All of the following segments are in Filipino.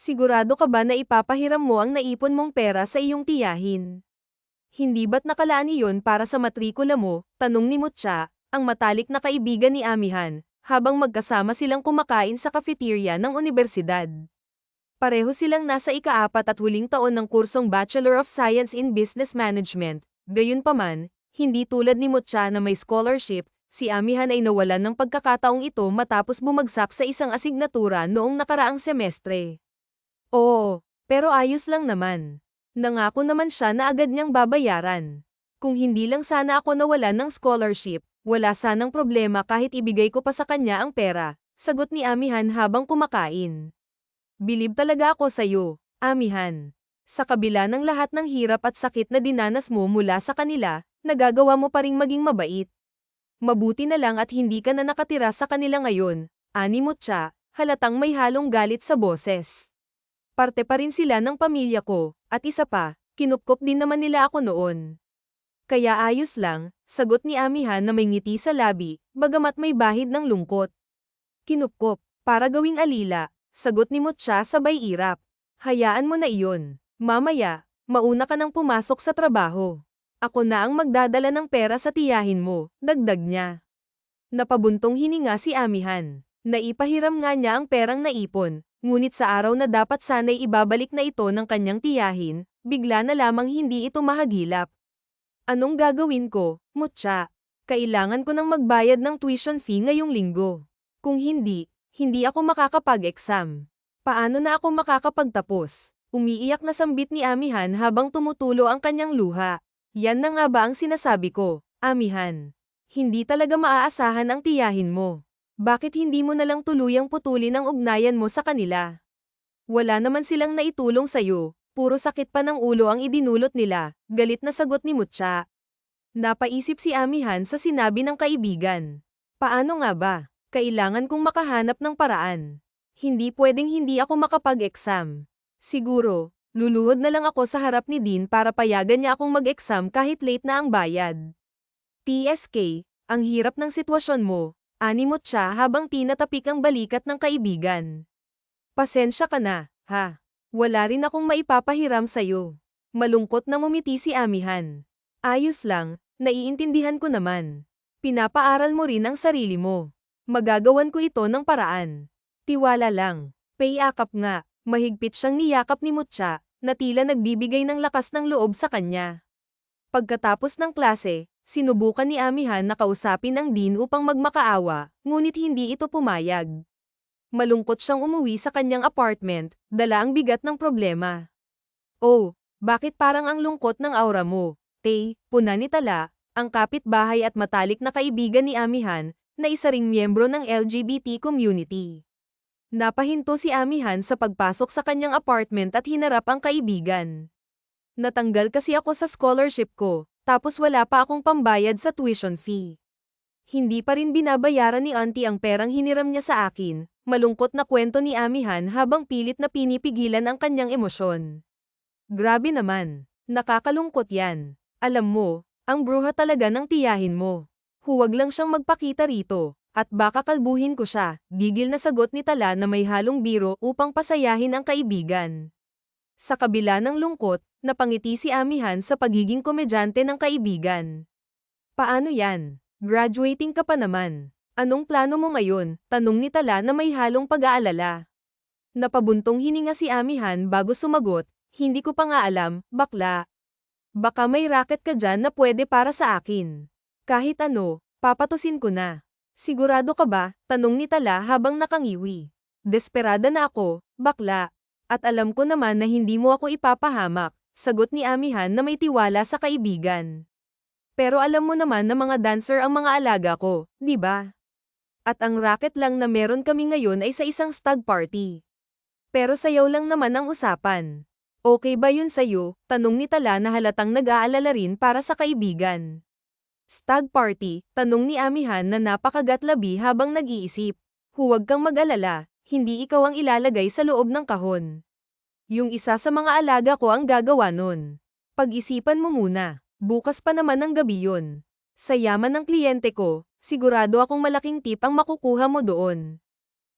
Sigurado ka ba na ipapahiram mo ang naipon mong pera sa iyong tiyahin? Hindi ba't nakalaan iyon para sa matrikula mo? Tanong ni Mutya, ang matalik na kaibigan ni Amihan, habang magkasama silang kumakain sa cafeteria ng unibersidad. Pareho silang nasa ika-4 at huling taon ng kursong Bachelor of Science in Business Management. Gayunpaman, hindi tulad ni Mutya na may scholarship, si Amihan ay nawalan ng pagkakataong ito matapos bumagsak sa isang asignatura noong nakaraang semestre. Oo, pero ayos lang naman. Nangako naman siya na agad niyang babayaran. Kung hindi lang sana ako nawalan ng scholarship, wala sanang problema kahit ibigay ko pa sa kanya ang pera, sagot ni Amihan habang kumakain. Bilib talaga ako sa'yo, Amihan. Sa kabila ng lahat ng hirap at sakit na dinanas mo mula sa kanila, nagagawa mo pa ring maging mabait. Mabuti na lang at hindi ka na nakatira sa kanila ngayon, ani Mutya, halatang may halong galit sa boses. Parte pa rin sila ng pamilya ko, at isa pa, kinupkop din naman nila ako noon. Kaya ayos lang, sagot ni Amihan na may ngiti sa labi, bagamat may bahid ng lungkot. Kinupkop, para gawing alila, sagot ni Mutya sabay irap. Hayaan mo na iyon. Mamaya, mauna ka nang pumasok sa trabaho. Ako na ang magdadala ng pera sa tiyahin mo, dagdag niya. Napabuntong hininga si Amihan. Naipahiram nga niya ang perang naipon, ngunit sa araw na dapat sana'y ibabalik na ito ng kanyang tiyahin, bigla na lamang hindi ito mahagilap. Anong gagawin ko, Mutya? Kailangan ko nang magbayad ng tuition fee ngayong linggo. Kung hindi ako makakapag-exam. Paano na ako makakapagtapos? Umiiyak na sambit ni Amihan habang tumutulo ang kanyang luha. Yan na nga ba ang sinasabi ko, Amihan? Hindi talaga maaasahan ang tiyahin mo. Bakit hindi mo nalang tuluyang putulin ang ugnayan mo sa kanila? Wala naman silang naitulong sa'yo, puro sakit pa ng ulo ang idinulot nila, galit na sagot ni Mutya. Napaisip si Amihan sa sinabi ng kaibigan. Paano nga ba? Kailangan kong makahanap ng paraan. Hindi pwedeng hindi ako makapag-exam. Siguro, luluhod na lang ako sa harap ni Dean para payagan niya akong mag-exam kahit late na ang bayad. TSK, ang hirap ng sitwasyon mo. Ani Mutya habang tinatapik ang balikat ng kaibigan. Pasensya ka na, ha? Wala rin akong maipapahiram sa'yo. Malungkot na ngumiti si Amihan. Ayos lang, naiintindihan ko naman. Pinapaaral mo rin ang sarili mo. Magagawan ko ito ng paraan. Tiwala lang. Payakap nga, mahigpit siyang niyakap ni Mutya, na tila nagbibigay ng lakas ng loob sa kanya. Pagkatapos ng klase, sinubukan ni Amihan na kausapin ang Dean upang magmakaawa, ngunit hindi ito pumayag. Malungkot siyang umuwi sa kanyang apartment, dala ang bigat ng problema. Oh, bakit parang ang lungkot ng aura mo? Puna ni Tala, ang kapitbahay at matalik na kaibigan ni Amihan, na isa ring miyembro ng LGBT community. Napahinto si Amihan sa pagpasok sa kanyang apartment at hinarap ang kaibigan. Natanggal kasi ako sa scholarship ko. Tapos wala pa akong pambayad sa tuition fee. Hindi pa rin binabayaran ni auntie ang perang hiniram niya sa akin, malungkot na kwento ni Amihan habang pilit na pinipigilan ang kanyang emosyon. Grabe naman, nakakalungkot yan. Alam mo, ang bruha talaga ng tiyahin mo. Huwag lang siyang magpakita rito, at baka kalbuhin ko siya, gigil na sagot ni Tala na may halong biro upang pasayahin ang kaibigan. Sa kabila ng lungkot, napangiti si Amihan sa pagiging komedyante ng kaibigan. Paano yan? Graduating ka pa naman. Anong plano mo ngayon? Tanong ni Tala na may halong pag-aalala. Napabuntong hininga si Amihan bago sumagot, hindi ko pa nga alam, bakla. Baka may racket ka dyan na pwede para sa akin. Kahit ano, papatusin ko na. Sigurado ka ba? Tanong ni Tala habang nakangiwi. Desperada na ako, bakla. At alam ko naman na hindi mo ako ipapahamak, sagot ni Amihan na may tiwala sa kaibigan. Pero alam mo naman na mga dancer ang mga alaga ko, di ba? At ang racket lang na meron kami ngayon ay sa isang stag party. Pero sayaw lang naman ang usapan. Okay ba yun sa'yo? Tanong ni Tala na halatang nag-aalala rin para sa kaibigan. Stag party? Tanong ni Amihan na napakagatlabi habang nag-iisip. Huwag kang mag-alala. Hindi ikaw ang ilalagay sa loob ng kahon. Yung isa sa mga alaga ko ang gagawa nun. Pag-isipan mo muna, bukas pa naman ng gabi yun. Sa yaman ng kliyente ko, sigurado akong malaking tip ang makukuha mo doon.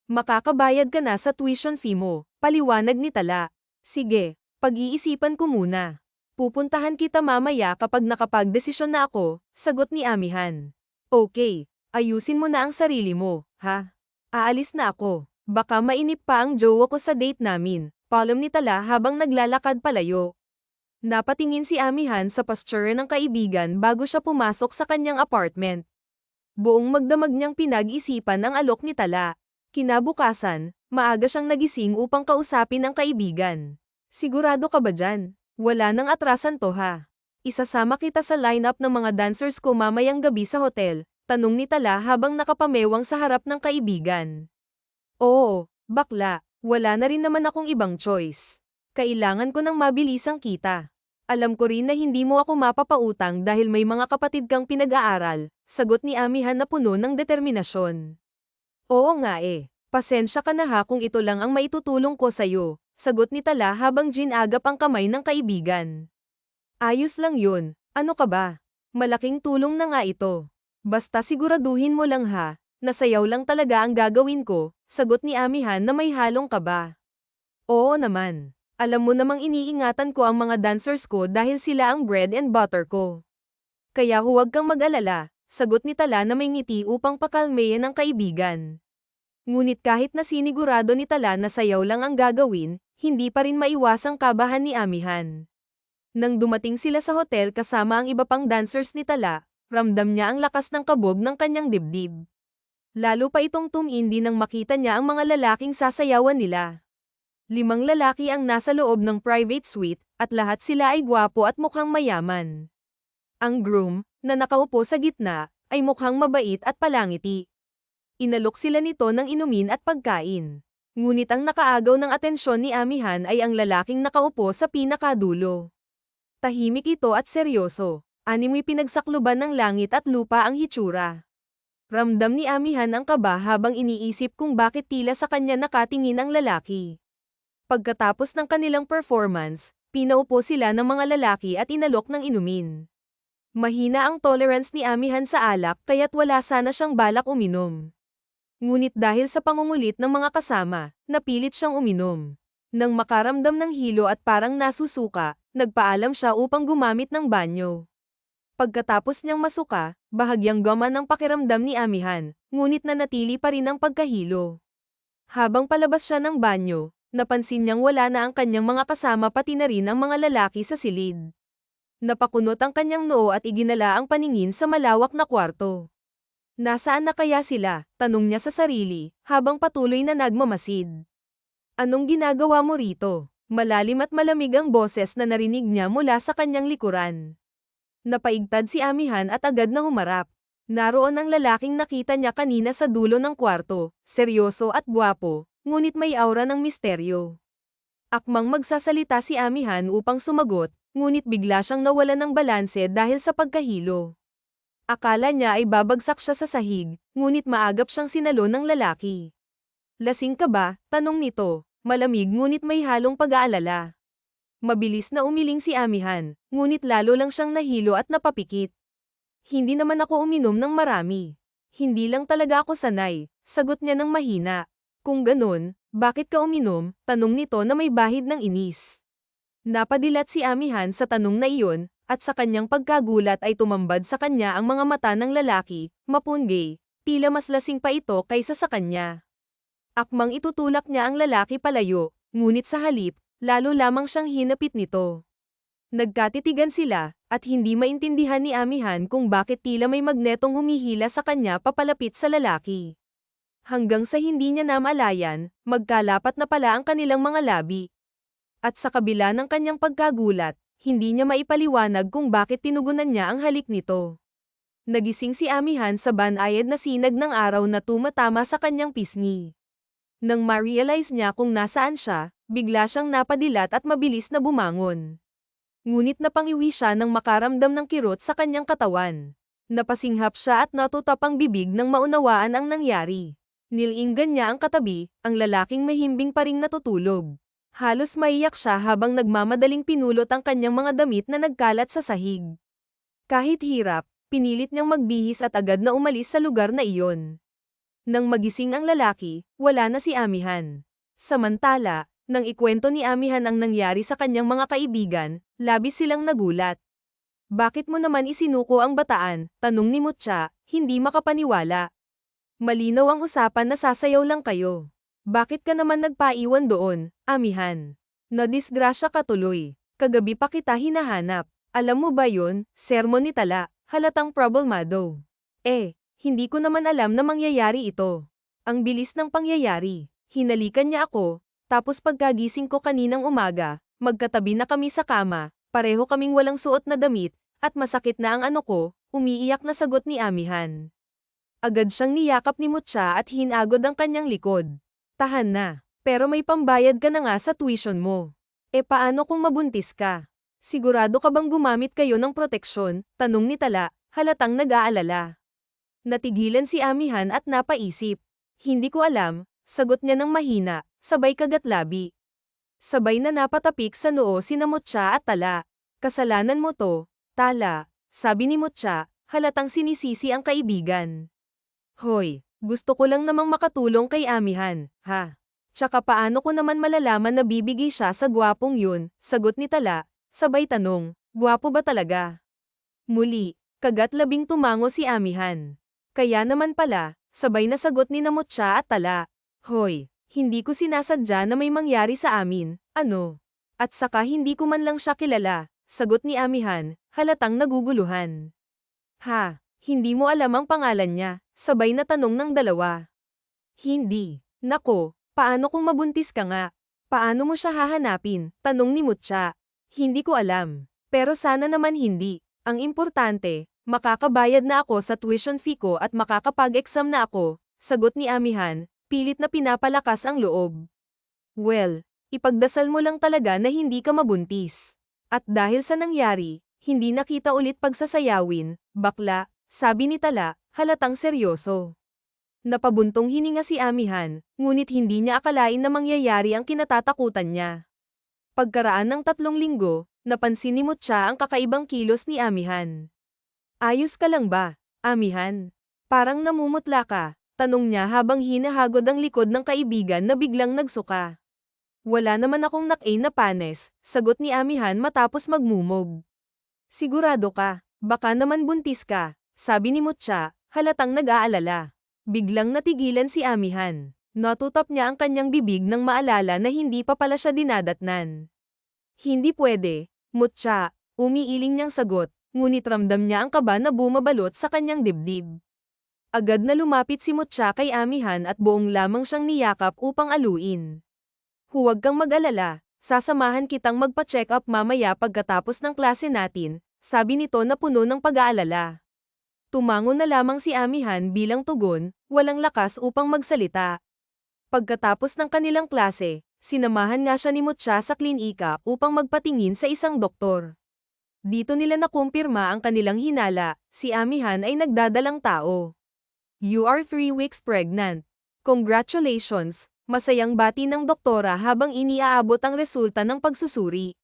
Makakabayad ka na sa tuition fee mo, Paliwanag ni Tala. Sige, pag-iisipan ko muna. Pupuntahan kita mamaya kapag nakapagdesisyon na ako, sagot ni Amihan. Okay, ayusin mo na ang sarili mo, ha? Aalis na ako. Baka mainip pa ang jowa ko sa date namin, paalam ni Tala habang naglalakad palayo. Napatingin si Amihan sa posture ng kaibigan bago siya pumasok sa kanyang apartment. Buong magdamag niyang pinag-isipan ang alok ni Tala. Kinabukasan, maaga siyang nagising upang kausapin ang kaibigan. Sigurado ka ba dyan? Wala nang atrasan to ha. Isasama kita sa lineup ng mga dancers ko mamayang gabi sa hotel, tanong ni Tala habang nakapamewang sa harap ng kaibigan. Oo, bakla, wala na rin naman akong ibang choice. Kailangan ko ng mabilisang kita. Alam ko rin na hindi mo ako mapapautang dahil may mga kapatid kang pinag-aaral, sagot ni Amihan na puno ng determinasyon. Oo nga pasensya ka na ha kung ito lang ang maitutulong ko sa'yo, sagot ni Tala habang ginagap ang kamay ng kaibigan. Ayos lang yun, ano ka ba? Malaking tulong na nga ito. Basta siguraduhin mo lang ha, nasayaw lang talaga ang gagawin ko, sagot ni Amihan na may halong kaba. Oo naman, alam mo namang iniingatan ko ang mga dancers ko dahil sila ang bread and butter ko. Kaya huwag kang mag-alala, sagot ni Tala na may ngiti upang pakalmeyan ang kaibigan. Ngunit kahit na sinigurado ni Tala na sayaw lang ang gagawin, hindi pa rin maiwasang kabahan ni Amihan. Nang dumating sila sa hotel kasama ang iba pang dancers ni Tala, ramdam niya ang lakas ng kabog ng kanyang dibdib. Lalo pa itong tumindi nang makita niya ang mga lalaking sasayawan nila. 5 lalaki ang nasa loob ng private suite, at lahat sila ay gwapo at mukhang mayaman. Ang groom, na nakaupo sa gitna, ay mukhang mabait at palangiti. Inalok sila nito ng inumin at pagkain. Ngunit ang nakaagaw ng atensyon ni Amihan ay ang lalaking nakaupo sa pinakadulo. Tahimik ito at seryoso. Animoy pinagsakluban ng langit at lupa ang hitsura. Ramdam ni Amihan ang kaba habang iniisip kung bakit tila sa kanya nakatingin ang lalaki. Pagkatapos ng kanilang performance, pinaupo sila ng mga lalaki at inalok ng inumin. Mahina ang tolerance ni Amihan sa alak kaya't wala sana siyang balak uminom. Ngunit dahil sa pangungulit ng mga kasama, napilit siyang uminom. Nang makaramdam ng hilo at parang nasusuka, nagpaalam siya upang gumamit ng banyo. Pagkatapos niyang masuka, bahagyang gumaan ang pakiramdam ni Amihan, ngunit nanatili pa rin ang pagkahilo. Habang palabas siya ng banyo, napansin niyang wala na ang kanyang mga kasama pati na rin ang mga lalaki sa silid. Napakunot ang kanyang noo at iginala ang paningin sa malawak na kwarto. Nasaan na kaya sila? Tanong niya sa sarili, habang patuloy na nagmamasid. Anong ginagawa mo rito? Malalim at malamig ang boses na narinig niya mula sa kanyang likuran. Napaigtad si Amihan at agad na humarap. Naroon ang lalaking nakita niya kanina sa dulo ng kwarto, seryoso at gwapo, ngunit may aura ng misteryo. Akmang magsasalita si Amihan upang sumagot, ngunit bigla siyang nawalan ng balanse dahil sa pagkahilo. Akala niya ay babagsak siya sa sahig, ngunit maagap siyang sinalo ng lalaki. Lasing ka ba? Tanong nito, malamig ngunit may halong pag-aalala. Mabilis na umiling si Amihan, ngunit lalo lang siyang nahilo at napapikit. Hindi naman ako uminom ng marami. Hindi lang talaga ako sanay, sagot niya ng mahina. Kung ganun, bakit ka uminom? Tanong nito na may bahid ng inis. Napadilat si Amihan sa tanong na iyon, at sa kanyang pagkagulat ay tumambad sa kanya ang mga mata ng lalaki, mapunggay, tila mas lasing pa ito kaysa sa kanya. Akmang itutulak niya ang lalaki palayo, ngunit sa halip, lalo lamang siyang hinapit nito. Nagkatitigan sila, at hindi maintindihan ni Amihan kung bakit tila may magnetong humihila sa kanya papalapit sa lalaki. Hanggang sa hindi niya namalayan, magkalapat na pala ang kanilang mga labi. At sa kabila ng kanyang pagkagulat, hindi niya maipaliwanag kung bakit tinugunan niya ang halik nito. Nagising si Amihan sa banayad na sinag ng araw na tumatama sa kanyang pisngi. Nang ma-realize niya kung nasaan siya, bigla siyang napadilat at mabilis na bumangon. Ngunit napangiwi siya nang makaramdam ng kirot sa kanyang katawan. Napasinghap siya at natutap ang bibig nang maunawaan ang nangyari. Nilinggan niya ang katabi, ang lalaking mahimbing pa ring natutulog. Halos maiyak siya habang nagmamadaling pinulot ang kanyang mga damit na nagkalat sa sahig. Kahit hirap, pinilit niyang magbihis at agad na umalis sa lugar na iyon. Nang magising ang lalaki, wala na si Amihan. Samantala, Nang ikwento ni Amihan ang nangyari sa kanyang mga kaibigan, labis silang nagulat. Bakit mo naman isinuko ang bataan? Tanong ni Mutya, hindi makapaniwala. Malinaw ang usapan na sasayaw lang kayo. Bakit ka naman nagpaiwan doon, Amihan? Nadisgrasya ka tuloy. Kagabi pa kita hinahanap. Alam mo ba yun, sermon ni Tala, halatang problemado. Hindi ko naman alam na mangyayari ito. Ang bilis ng pangyayari. Hinalikan niya ako, tapos pagkagising ko kaninang umaga, magkatabi na kami sa kama, pareho kaming walang suot na damit, at masakit na ang ano ko, umiiyak na sagot ni Amihan. Agad siyang niyakap ni Mutya at hinagod ang kanyang likod. Tahan na, pero may pambayad ka na nga sa tuition mo. Paano kung mabuntis ka? Sigurado ka bang gumamit kayo ng proteksyon? Tanong ni Tala, halatang nag-aalala. Natigilan si Amihan at napaisip. Hindi ko alam, sagot niya ng mahina, sabay kagatlabi. Sabay na napatapik sa noo sina Mutya at Tala. Kasalanan mo to, Tala, sabi ni Mutya, halatang sinisisi ang kaibigan. Hoy, gusto ko lang namang makatulong kay Amihan, ha? Tsaka paano ko naman malalaman na bibigay siya sa gwapong yun, sagot ni Tala, sabay tanong, gwapo ba talaga? Muli, kagatlabing tumango si Amihan. Kaya naman pala, sabay na sagot ni Mutya at Tala. Hoy, hindi ko sinasadya na may mangyari sa amin, ano? At saka hindi ko man lang siya kilala, sagot ni Amihan, halatang naguguluhan. Ha, hindi mo alam ang pangalan niya, sabay na tanong ng dalawa. Hindi. Nako, paano kung mabuntis ka nga? Paano mo siya hahanapin? Tanong ni Mutya. Hindi ko alam. Pero sana naman hindi. Ang importante, makakabayad na ako sa tuition fee ko at makakapag-exam na ako, sagot ni Amihan, pilit na pinapalakas ang loob. Well, ipagdasal mo lang talaga na hindi ka mabuntis. At dahil sa nangyari, hindi na kita ulit pagsasayawin, bakla, sabi ni Tala, halatang seryoso. Napabuntong hininga si Amihan, ngunit hindi niya akalain na mangyayari ang kinatatakutan niya. Pagkaraan ng 3 linggo, napansin ni Mutya ang kakaibang kilos ni Amihan. Ayos ka lang ba, Amihan? Parang namumutla ka, tanong niya habang hinahagod ang likod ng kaibigan na biglang nagsuka. Wala naman akong na panes, sagot ni Amihan matapos magmumog. Sigurado ka, baka naman buntis ka, sabi ni Mutya, halatang nag-aalala. Biglang natigilan si Amihan. Natutap niya ang kanyang bibig nang maalala na hindi pa pala siya dinadatnan. Hindi pwede, Mutya, umiiling niyang sagot, ngunit ramdam niya ang kaba na bumabalot sa kanyang dibdib. Agad na lumapit si Mutya kay Amihan at buong lamang siyang niyakap upang aluin. Huwag kang mag-alala, sasamahan kitang magpa-check up mamaya pagkatapos ng klase natin, sabi nito na puno ng pag-aalala. Tumango na lamang si Amihan bilang tugon, walang lakas upang magsalita. Pagkatapos ng kanilang klase, sinamahan nga siya ni Mutya sa klinika upang magpatingin sa isang doktor. Dito nila nakumpirma ang kanilang hinala, si Amihan ay nagdadalang tao. You are 3 weeks pregnant. Congratulations, masayang bati ng doktora habang iniaabot ang resulta ng pagsusuri.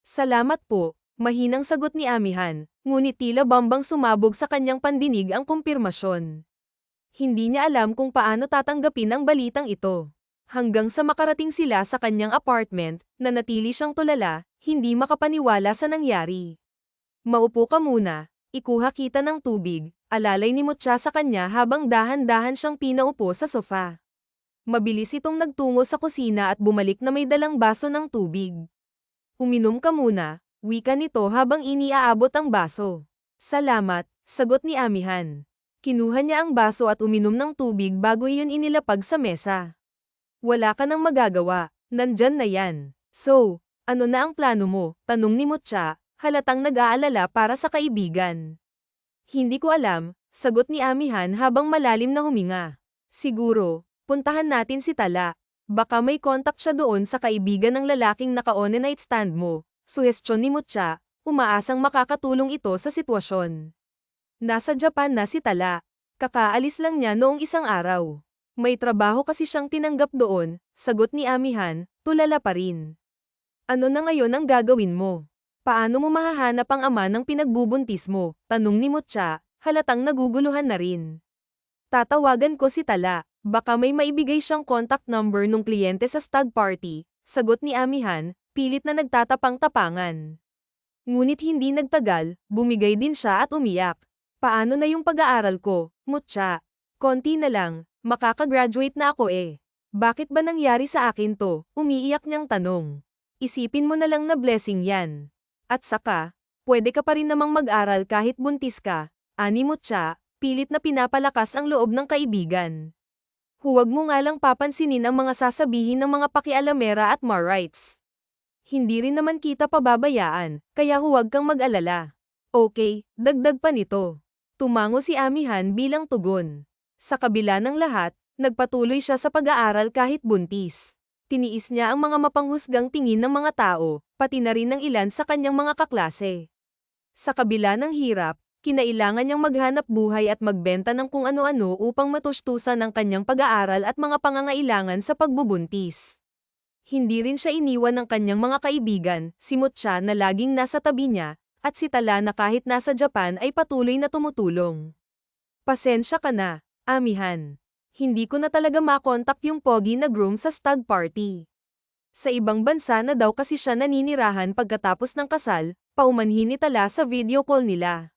Salamat po, mahinang sagot ni Amihan, ngunit tila bambang sumabog sa kanyang pandinig ang kumpirmasyon. Hindi niya alam kung paano tatanggapin ang balitang ito. Hanggang sa makarating sila sa kanyang apartment, nanatili siyang tulala, hindi makapaniwala sa nangyari. Maupo ka muna, ikuha kita ng tubig, alalay ni Mutya sa kanya habang dahan-dahan siyang pinaupo sa sofa. Mabilis itong nagtungo sa kusina at bumalik na may dalang baso ng tubig. Uminom ka muna, wika nito habang iniaabot ang baso. Salamat, sagot ni Amihan. Kinuha niya ang baso at uminom ng tubig bago iyon inilapag sa mesa. Wala ka nang magagawa, nandyan na yan. So, ano na ang plano mo? Tanong ni Mutya, halatang nag-aalala para sa kaibigan. Hindi ko alam, sagot ni Amihan habang malalim na huminga. Siguro, puntahan natin si Tala. Baka may contact siya doon sa kaibigan ng lalaking naka-on night stand mo. Suhestyon ni Mutya, umaasang makakatulong ito sa sitwasyon. Nasa Japan na si Tala. Kakaalis lang niya noong isang araw. May trabaho kasi siyang tinanggap doon, sagot ni Amihan, tulala pa rin. Ano na ngayon ang gagawin mo? Paano mo mahahanap ang ama ng pinagbubuntis mo? Tanong ni Mutya, halatang naguguluhan na rin. Tatawagan ko si Tala, baka may maibigay siyang contact number nung kliyente sa stag party, sagot ni Amihan, pilit na nagtatapang-tapangan. Ngunit hindi nagtagal, bumigay din siya at umiyak. Paano na yung pag-aaral ko, Mutya? Konti na lang, makakagraduate na ako eh. Bakit ba nangyari sa akin to? Umiiyak niyang tanong. Isipin mo na lang na blessing yan. At saka, pwede ka pa rin namang mag-aral kahit buntis ka. Ani Mutya, pilit na pinapalakas ang loob ng kaibigan. Huwag mo nga lang papansinin ang mga sasabihin ng mga pakialamera at Marites. Hindi rin naman kita pababayaan, kaya huwag kang mag-alala. Okay, dagdag pa nito. Tumango si Amihan bilang tugon. Sa kabila ng lahat, nagpatuloy siya sa pag-aaral kahit buntis. Tiniis niya ang mga mapanghusgang tingin ng mga tao, pati na rin ng ilan sa kanyang mga kaklase. Sa kabila ng hirap, kinailangan niyang maghanap buhay at magbenta ng kung ano-ano upang matustusan ang kanyang pag-aaral at mga pangangailangan sa pagbubuntis. Hindi rin siya iniwan ng kanyang mga kaibigan, si Mutya na laging nasa tabi niya, at si Tala na kahit nasa Japan ay patuloy na tumutulong. Pasensya ka na, Amihan. Hindi ko na talaga makontak yung pogi na groom sa stag party. Sa ibang bansa na daw kasi siya naninirahan pagkatapos ng kasal, paumanhin ni Tala sa video call nila.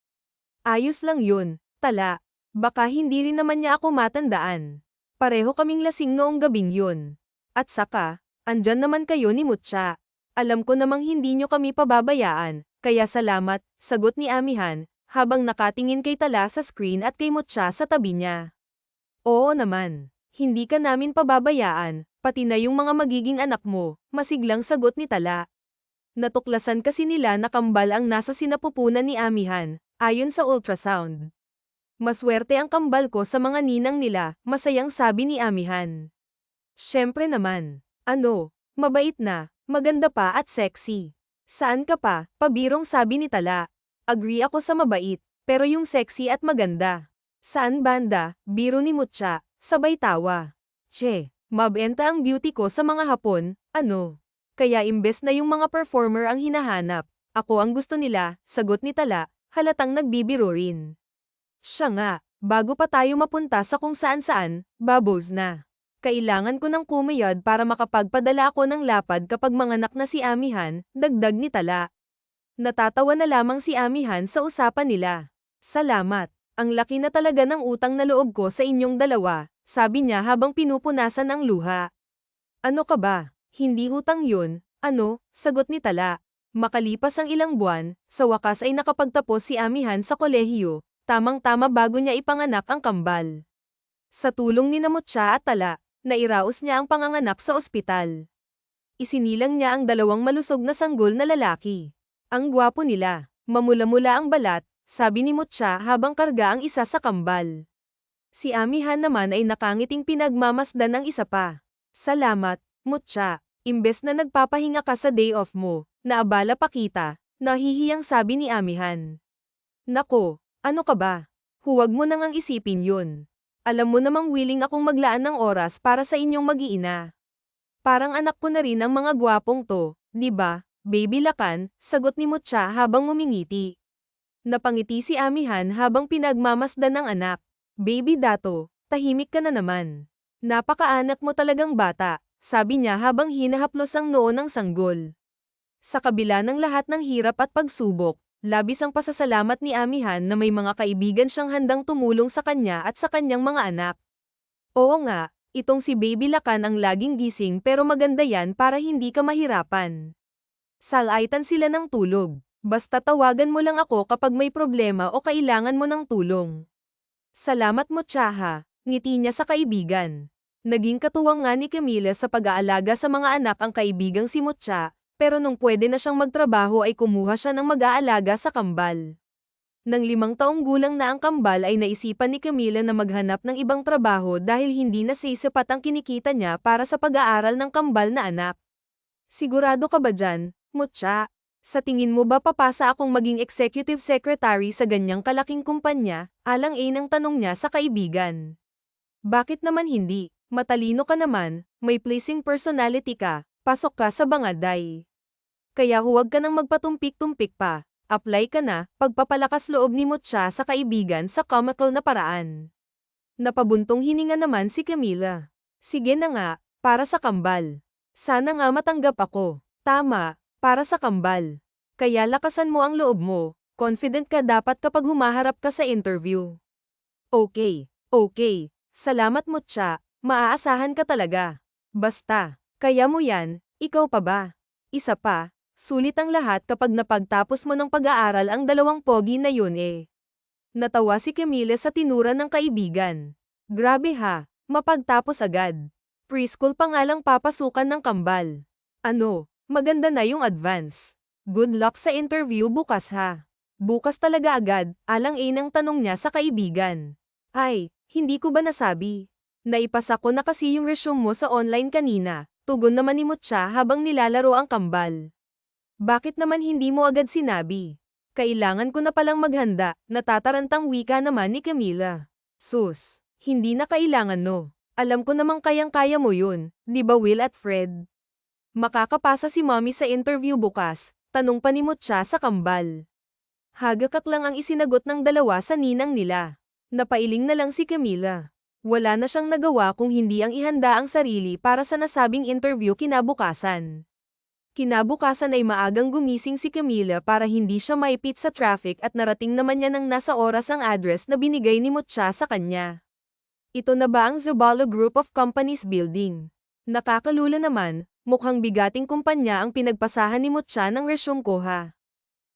Ayos lang yun, Tala. Baka hindi rin naman niya ako matandaan. Pareho kaming lasing noong gabing yun. At saka, andyan naman kayo ni Mutya. Alam ko namang hindi nyo kami pababayaan, kaya salamat, sagot ni Amihan, habang nakatingin kay Tala sa screen at kay Mutya sa tabi niya. Oo naman, hindi ka namin pababayaan, pati na yung mga magiging anak mo, masiglang sagot ni Tala. Natuklasan kasi nila na kambal ang nasa sinapupunan ni Amihan, ayon sa ultrasound. Maswerte ang kambal ko sa mga ninang nila, masayang sabi ni Amihan. Siyempre naman. Ano, mabait na, maganda pa at sexy. Saan ka pa? Pabirong sabi ni Tala. Agree ako sa mabait, pero yung sexy at maganda. Saan banda? Biro ni Mutya, sabay tawa. Che, mabenta ang beauty ko sa mga Hapon, ano? Kaya imbes na yung mga performer ang hinahanap, ako ang gusto nila, sagot ni Tala, halatang nagbibiro rin. Siya nga, bago pa tayo mapunta sa kung saan-saan, babos na. Kailangan ko ng kumayad para makapagpadala ako ng lapad kapag manganak na si Amihan, dagdag ni Tala. Natatawa na lamang si Amihan sa usapan nila. Salamat. Ang laki na talaga ng utang na loob ko sa inyong dalawa, sabi niya habang pinupunasan ang luha. Ano ka ba? Hindi utang yun, ano, sagot ni Tala. Makalipas ang ilang buwan, sa wakas ay nakapagtapos si Amihan sa kolehiyo, tamang-tama bago niya ipanganak ang kambal. Sa tulong ni Mutya at Tala, nairaos niya ang panganganak sa ospital. Isinilang niya ang dalawang malusog na sanggol na lalaki. Ang gwapo nila, mamula-mula ang balat, sabi ni Mutya habang karga ang isa sa kambal. Si Amihan naman ay nakangiting pinagmamasdan ng isa pa. Salamat, Mutya, imbes na nagpapahinga ka sa day off mo, naabala pa kita, nahihiyang sabi ni Amihan. Nako, ano ka ba? Huwag mo nang isipin yun. Alam mo namang willing akong maglaan ng oras para sa inyong mag-iina. Parang anak ko na rin ang mga gwapong to, di ba, baby Lakan, sagot ni Mutya habang ngumingiti. Napangiti si Amihan habang pinagmamasdan ng anak. Baby Dato, tahimik ka na naman. Napakaanak mo talagang bata, sabi niya habang hinahaplos ang noo ng sanggol. Sa kabila ng lahat ng hirap at pagsubok, labis ang pasasalamat ni Amihan na may mga kaibigan siyang handang tumulong sa kanya at sa kanyang mga anak. Oo nga, itong si Baby Lakan ang laging gising pero maganda yan para hindi ka mahirapan. Salaitan sila ng tulog. Basta tawagan mo lang ako kapag may problema o kailangan mo ng tulong. Salamat Mutya ha, ngiti niya sa kaibigan. Naging katuwang nga ni Camila sa pag-aalaga sa mga anak ang kaibigang si Mutya, pero nung pwede na siyang magtrabaho ay kumuha siya ng mag-aalaga sa kambal. Nang 5 taong gulang na ang kambal ay naisipan ni Camila na maghanap ng ibang trabaho dahil hindi na sapat ang kinikita niya para sa pag-aaral ng kambal na anak. Sigurado ka ba dyan, Mutya? Sa tingin mo ba papasa akong maging executive secretary sa ganyang kalaking kumpanya? Alang-alang ng tanong niya sa kaibigan. Bakit naman hindi? Matalino ka naman, may pleasing personality ka, pasok ka sa bangaday. Kaya huwag ka nang magpatumpik-tumpik pa, apply ka na, pagpapalakas loob ni Mutya sa kaibigan sa comical na paraan. Napabuntong hininga naman si Camila. Sige na nga, para sa kambal. Sana nga matanggap ako. Tama, para sa kambal. Kaya lakasan mo ang loob mo, confident ka dapat kapag humaharap ka sa interview. Okay, okay. Salamat Mutya, maaasahan ka talaga. Basta, kaya mo yan, ikaw pa ba? Isa pa, sulit ang lahat kapag napagtapos mo ng pag-aaral ang dalawang pogi na yun eh. Natawa si Camille sa tinura ng kaibigan. Grabe ha, mapagtapos agad. Preschool pa nga lang papasukan ng kambal. Ano, maganda na yung advance. Good luck sa interview bukas ha. Bukas talaga agad, alang-inang tanong niya sa kaibigan. Ay, hindi ko ba nasabi? Naipasa ko na kasi yung resume mo sa online kanina, tugon naman ni Mutya habang nilalaro ang kambal. Bakit naman hindi mo agad sinabi? Kailangan ko na palang maghanda, natatarantang wika naman ni Camila. Sus, hindi na kailangan no. Alam ko namang kayang-kaya mo yun, di ba Will at Fred? Makakapasa si Mommy sa interview bukas, tanong pa ni Mutya sa kambal. Hagakak lang ang isinagot ng dalawa sa ninang nila. Napailing na lang si Camila. Wala na siyang nagawa kung hindi ang ihanda ang sarili para sa nasabing interview kinabukasan. Kinabukasan ay maagang gumising si Camila para hindi siya maipit sa traffic at narating naman niya ng nasa oras ang address na binigay ni Mutya sa kanya. Ito na ba ang Zabalo Group of Companies building? Nakakalula naman, mukhang bigating kumpanya ang pinagpasahan ni Mutya ng resume ko ha.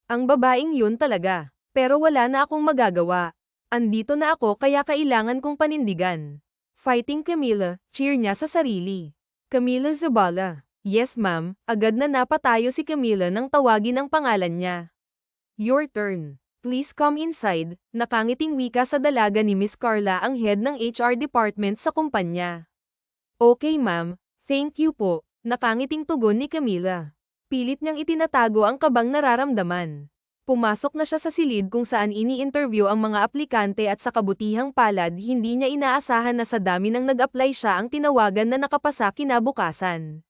Ang babaeng yun talaga, pero wala na akong magagawa. Andito na ako kaya kailangan kong panindigan. Fighting Camila, cheer niya sa sarili. Camila Zabala. Yes ma'am, agad na napatayo si Camila nang tawagin ang pangalan niya. Your turn. Please come inside, nakangiting wika sa dalaga ni Miss Carla ang head ng HR department sa kumpanya. Okay ma'am, thank you po, nakangiting tugon ni Camila. Pilit niyang itinatago ang kabang nararamdaman. Pumasok na siya sa silid kung saan ini-interview ang mga aplikante at sa kabutihang palad hindi niya inaasahan na sa dami ng nag-apply siya ang tinawagan na nakapasa kinabukasan.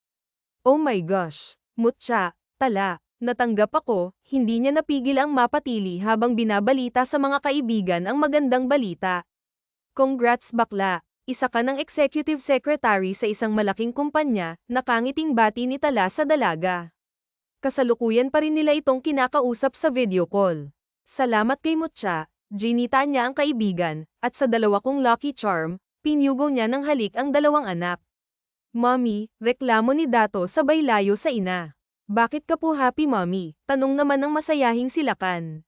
Oh my gosh, Mutya, tala, natanggap ako, hindi niya napigil ang mapatili habang binabalita sa mga kaibigan ang magandang balita. Congrats bakla, isa ka ng executive secretary sa isang malaking kumpanya, nakangiting bati ni Tala sa dalaga. Kasalukuyan pa rin nila itong kinakausap sa video call. Salamat kay Mutya, ginita niya ang kaibigan, at sa dalawa kong lucky charm, pinyugo niya ng halik ang dalawang anak. Mommy, reklamo ni Dato sabay layo sa ina. Bakit ka po happy mommy? Tanong naman ng masayahing silakan.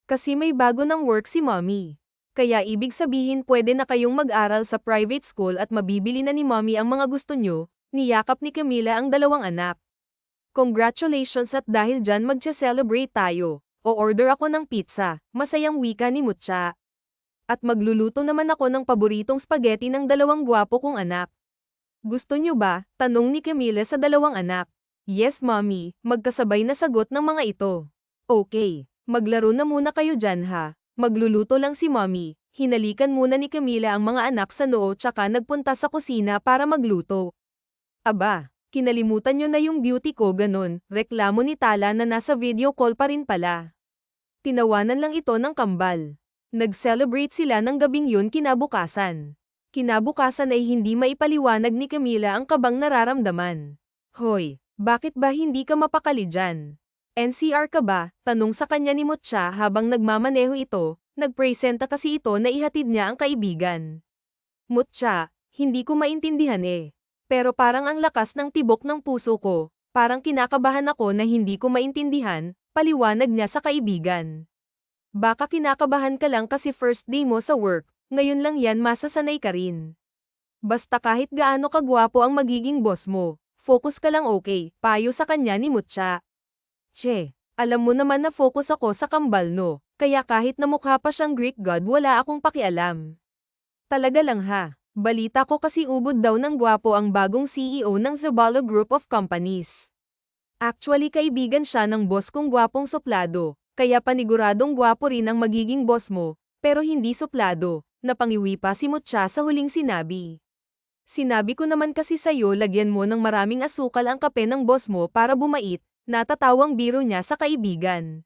Kasi may bago ng work si mommy. Kaya ibig sabihin pwede na kayong mag-aral sa private school at mabibili na ni mommy ang mga gusto nyo, niyakap ni Camila ang dalawang anak. Congratulations at dahil dyan magcha-celebrate tayo. O-order ako ng pizza, masayang wika ni Mutya. At magluluto naman ako ng paboritong spaghetti ng dalawang gwapo kong anak. Gusto nyo ba? Tanong ni Camila sa dalawang anak. Yes mommy, magkasabay na sagot ng mga ito. Okay, maglaro na muna kayo dyan ha. Magluluto lang si mommy. Hinalikan muna ni Camila ang mga anak sa noo tsaka nagpunta sa kusina para magluto. Aba, kinalimutan nyo na yung beauty ko ganon, reklamo ni Tala na nasa video call pa rin pala. Tinawanan lang ito ng kambal. Nag-celebrate sila ng gabing yun kinabukasan. Kinabukasan ay hindi maipaliwanag ni Camila ang kabang nararamdaman. Hoy, bakit ba hindi ka mapakali dyan? NCR ka ba? Tanong sa kanya ni Mutya habang nagmamaneho ito, nagpresenta kasi ito na ihatid niya ang kaibigan. Mutya, hindi ko maintindihan eh. Pero parang ang lakas ng tibok ng puso ko, parang kinakabahan ako na hindi ko maintindihan, paliwanag niya sa kaibigan. Baka kinakabahan ka lang kasi first day mo sa work. Ngayon lang yan masasanay ka rin. Basta kahit gaano kagwapo ang magiging boss mo, focus ka lang okay, payo sa kanya ni Mutya. Che, alam mo naman na focus ako sa kambal no, kaya kahit namukha pa siyang Greek god wala akong pakialam. Talaga lang ha, balita ko kasi ubod daw ng gwapo ang bagong CEO ng Zabalo Group of Companies. Actually kaibigan siya ng boss kong gwapong suplado, kaya paniguradong gwapo rin ang magiging boss mo, pero hindi suplado. Napangiwi pa si Mutya sa huling sinabi. Sinabi ko naman kasi sa'yo lagyan mo ng maraming asukal ang kape ng boss mo para bumait, natatawang biro niya sa kaibigan.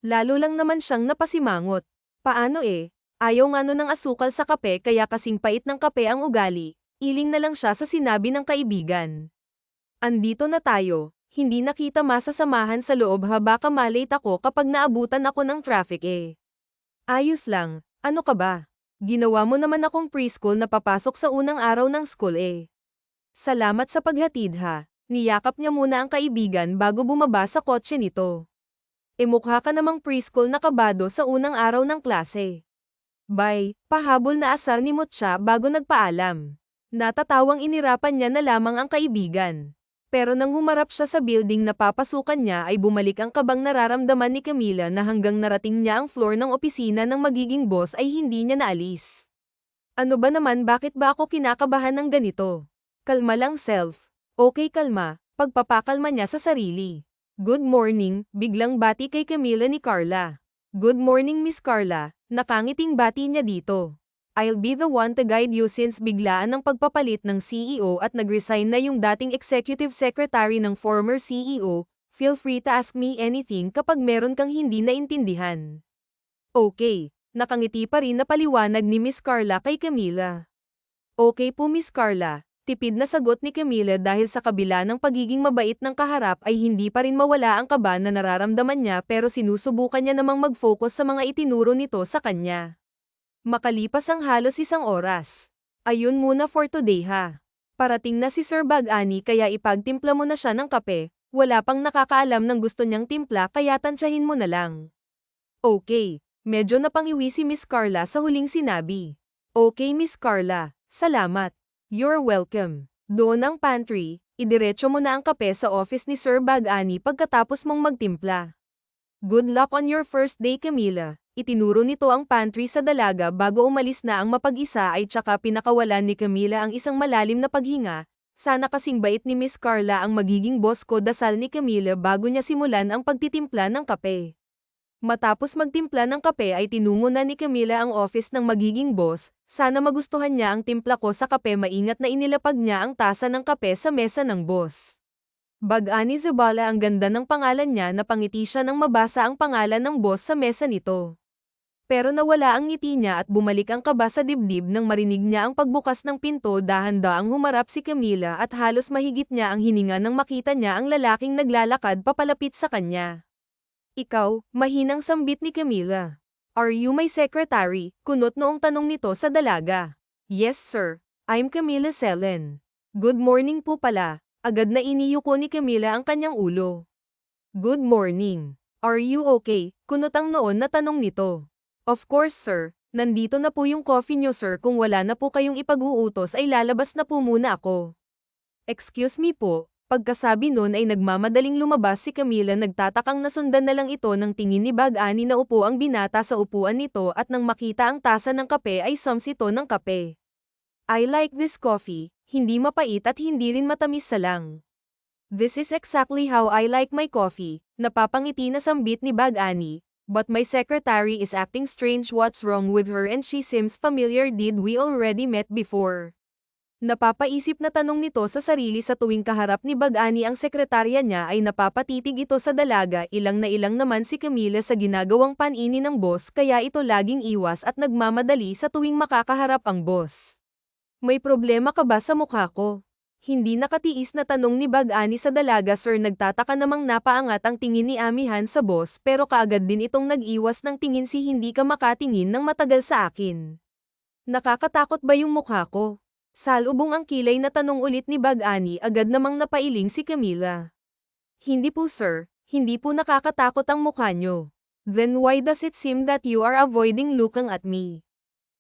Lalo lang naman siyang napasimangot. Paano eh? Ayaw nga nun ng asukal sa kape kaya kasing pait ng kape ang ugali, iling na lang siya sa sinabi ng kaibigan. Andito na tayo, hindi na kita masasamahan sa loob ha baka malate ako kapag naabutan ako ng traffic eh. Ayos lang, ano ka ba? Ginawa mo naman akong preschool na papasok sa unang araw ng school eh. Salamat sa paghatid ha. Niyakap niya muna ang kaibigan bago bumaba sa kotse nito. Mukha ka namang preschool na kabado sa unang araw ng klase. Bye, pahabol na asar ni Mutya bago nagpaalam. Natatawang inirapan niya na lamang ang kaibigan. Pero nang humarap siya sa building na papasukan niya ay bumalik ang kabang nararamdaman ni Camila na hanggang narating niya ang floor ng opisina ng magiging boss ay hindi niya naalis. Ano ba naman, bakit ba ako kinakabahan ng ganito? Kalma lang self. Okay, kalma, pagpapakalma niya sa sarili. Good morning, biglang bati kay Camila ni Carla. Good morning Miss Carla, nakangiting bati niya dito. I'll be the one to guide you since biglaan ang pagpapalit ng CEO at nag-resign na yung dating executive secretary ng former CEO, feel free to ask me anything kapag meron kang hindi naintindihan. Okay, nakangiti pa rin na paliwanag ni Miss Carla kay Camila. Okay po Miss Carla, tipid na sagot ni Camila dahil sa kabila ng pagiging mabait ng kaharap ay hindi pa rin mawala ang kaba na nararamdaman niya pero sinusubukan niya namang mag-focus sa mga itinuro nito sa kanya. Makalipas ang halos isang oras. Ayun muna for today ha. Parating na si Sir Bag-ani kaya ipagtimpla mo na siya ng kape, wala pang nakakaalam ng gusto niyang timpla kaya tansyahin mo na lang. Okay, medyo napangiwi si Miss Carla sa huling sinabi. Okay Miss Carla, salamat. You're welcome. Doon ang pantry, idiretso mo na ang kape sa office ni Sir Bag-ani pagkatapos mong magtimpla. Good luck on your first day Camila. Itinuro nito ang pantry sa dalaga bago umalis na ang mapag-isa ay tsaka pinakawalan ni Camila ang isang malalim na paghinga. Sana kasing bait ni Miss Carla ang magiging boss ko, dasal ni Camila bago niya simulan ang pagtitimpla ng kape. Matapos magtimpla ng kape ay tinungo na ni Camila ang office ng magiging boss. Sana magustuhan niya ang timpla ko sa kape. Maingat na inilapag niya ang tasa ng kape sa mesa ng boss. Bag-ani Zabala, ang ganda ng pangalan niya, napangiti siya nang mabasa ang pangalan ng boss sa mesa nito. Pero nawala ang ngiti niya at bumalik ang kaba sa dibdib nang marinig niya ang pagbukas ng pinto. Dahan-daang humarap si Camila at halos mahigit niya ang hininga nang makita niya ang lalaking naglalakad papalapit sa kanya. Ikaw, mahinang sambit ni Camila. Are you my secretary? Kunot noong tanong nito sa dalaga. Yes sir, I'm Camila Selen. Good morning po pala. Agad na iniyuko ni Camila ang kanyang ulo. Good morning. Are you okay? Kunot ang noon na tanong nito. Of course sir, nandito na po yung coffee nyo sir, kung wala na po kayong ipag-uutos ay lalabas na po muna ako. Excuse me po, pagkasabi nun ay nagmamadaling lumabas si Camila. Nagtatakang nasundan na lang ito ng tingin ni Bag-ani na upo ang binata sa upuan nito at nang makita ang tasa ng kape ay sums ito ng kape. I like this coffee, hindi mapait at hindi rin matamis sa lang. This is exactly how I like my coffee, napapangiti na sambit ni Bag-ani. But my secretary is acting strange. What's wrong with her and she seems familiar? Did we already met before? Napapaisip na tanong nito sa sarili. Sa tuwing kaharap ni Bag-ani ang sekretarya niya ay napapatitig ito sa dalaga. Ilang na ilang naman si Camila sa ginagawang panini ng boss kaya ito laging iwas at nagmamadali sa tuwing makakaharap ang boss. May problema ka ba sa mukha ko? Hindi nakatiis na tanong ni Bag-ani sa dalaga. Sir, nagtataka namang napaangat ang tingin ni Amihan sa boss pero kaagad din itong nag-iwas ng tingin. Si hindi ka makatingin ng matagal sa akin. Nakakatakot ba yung mukha ko? Salubong ang kilay na tanong ulit ni Bag-ani. Agad namang napailing si Camila. Hindi po sir, hindi po nakakatakot ang mukha nyo. Then why does it seem that you are avoiding looking at me?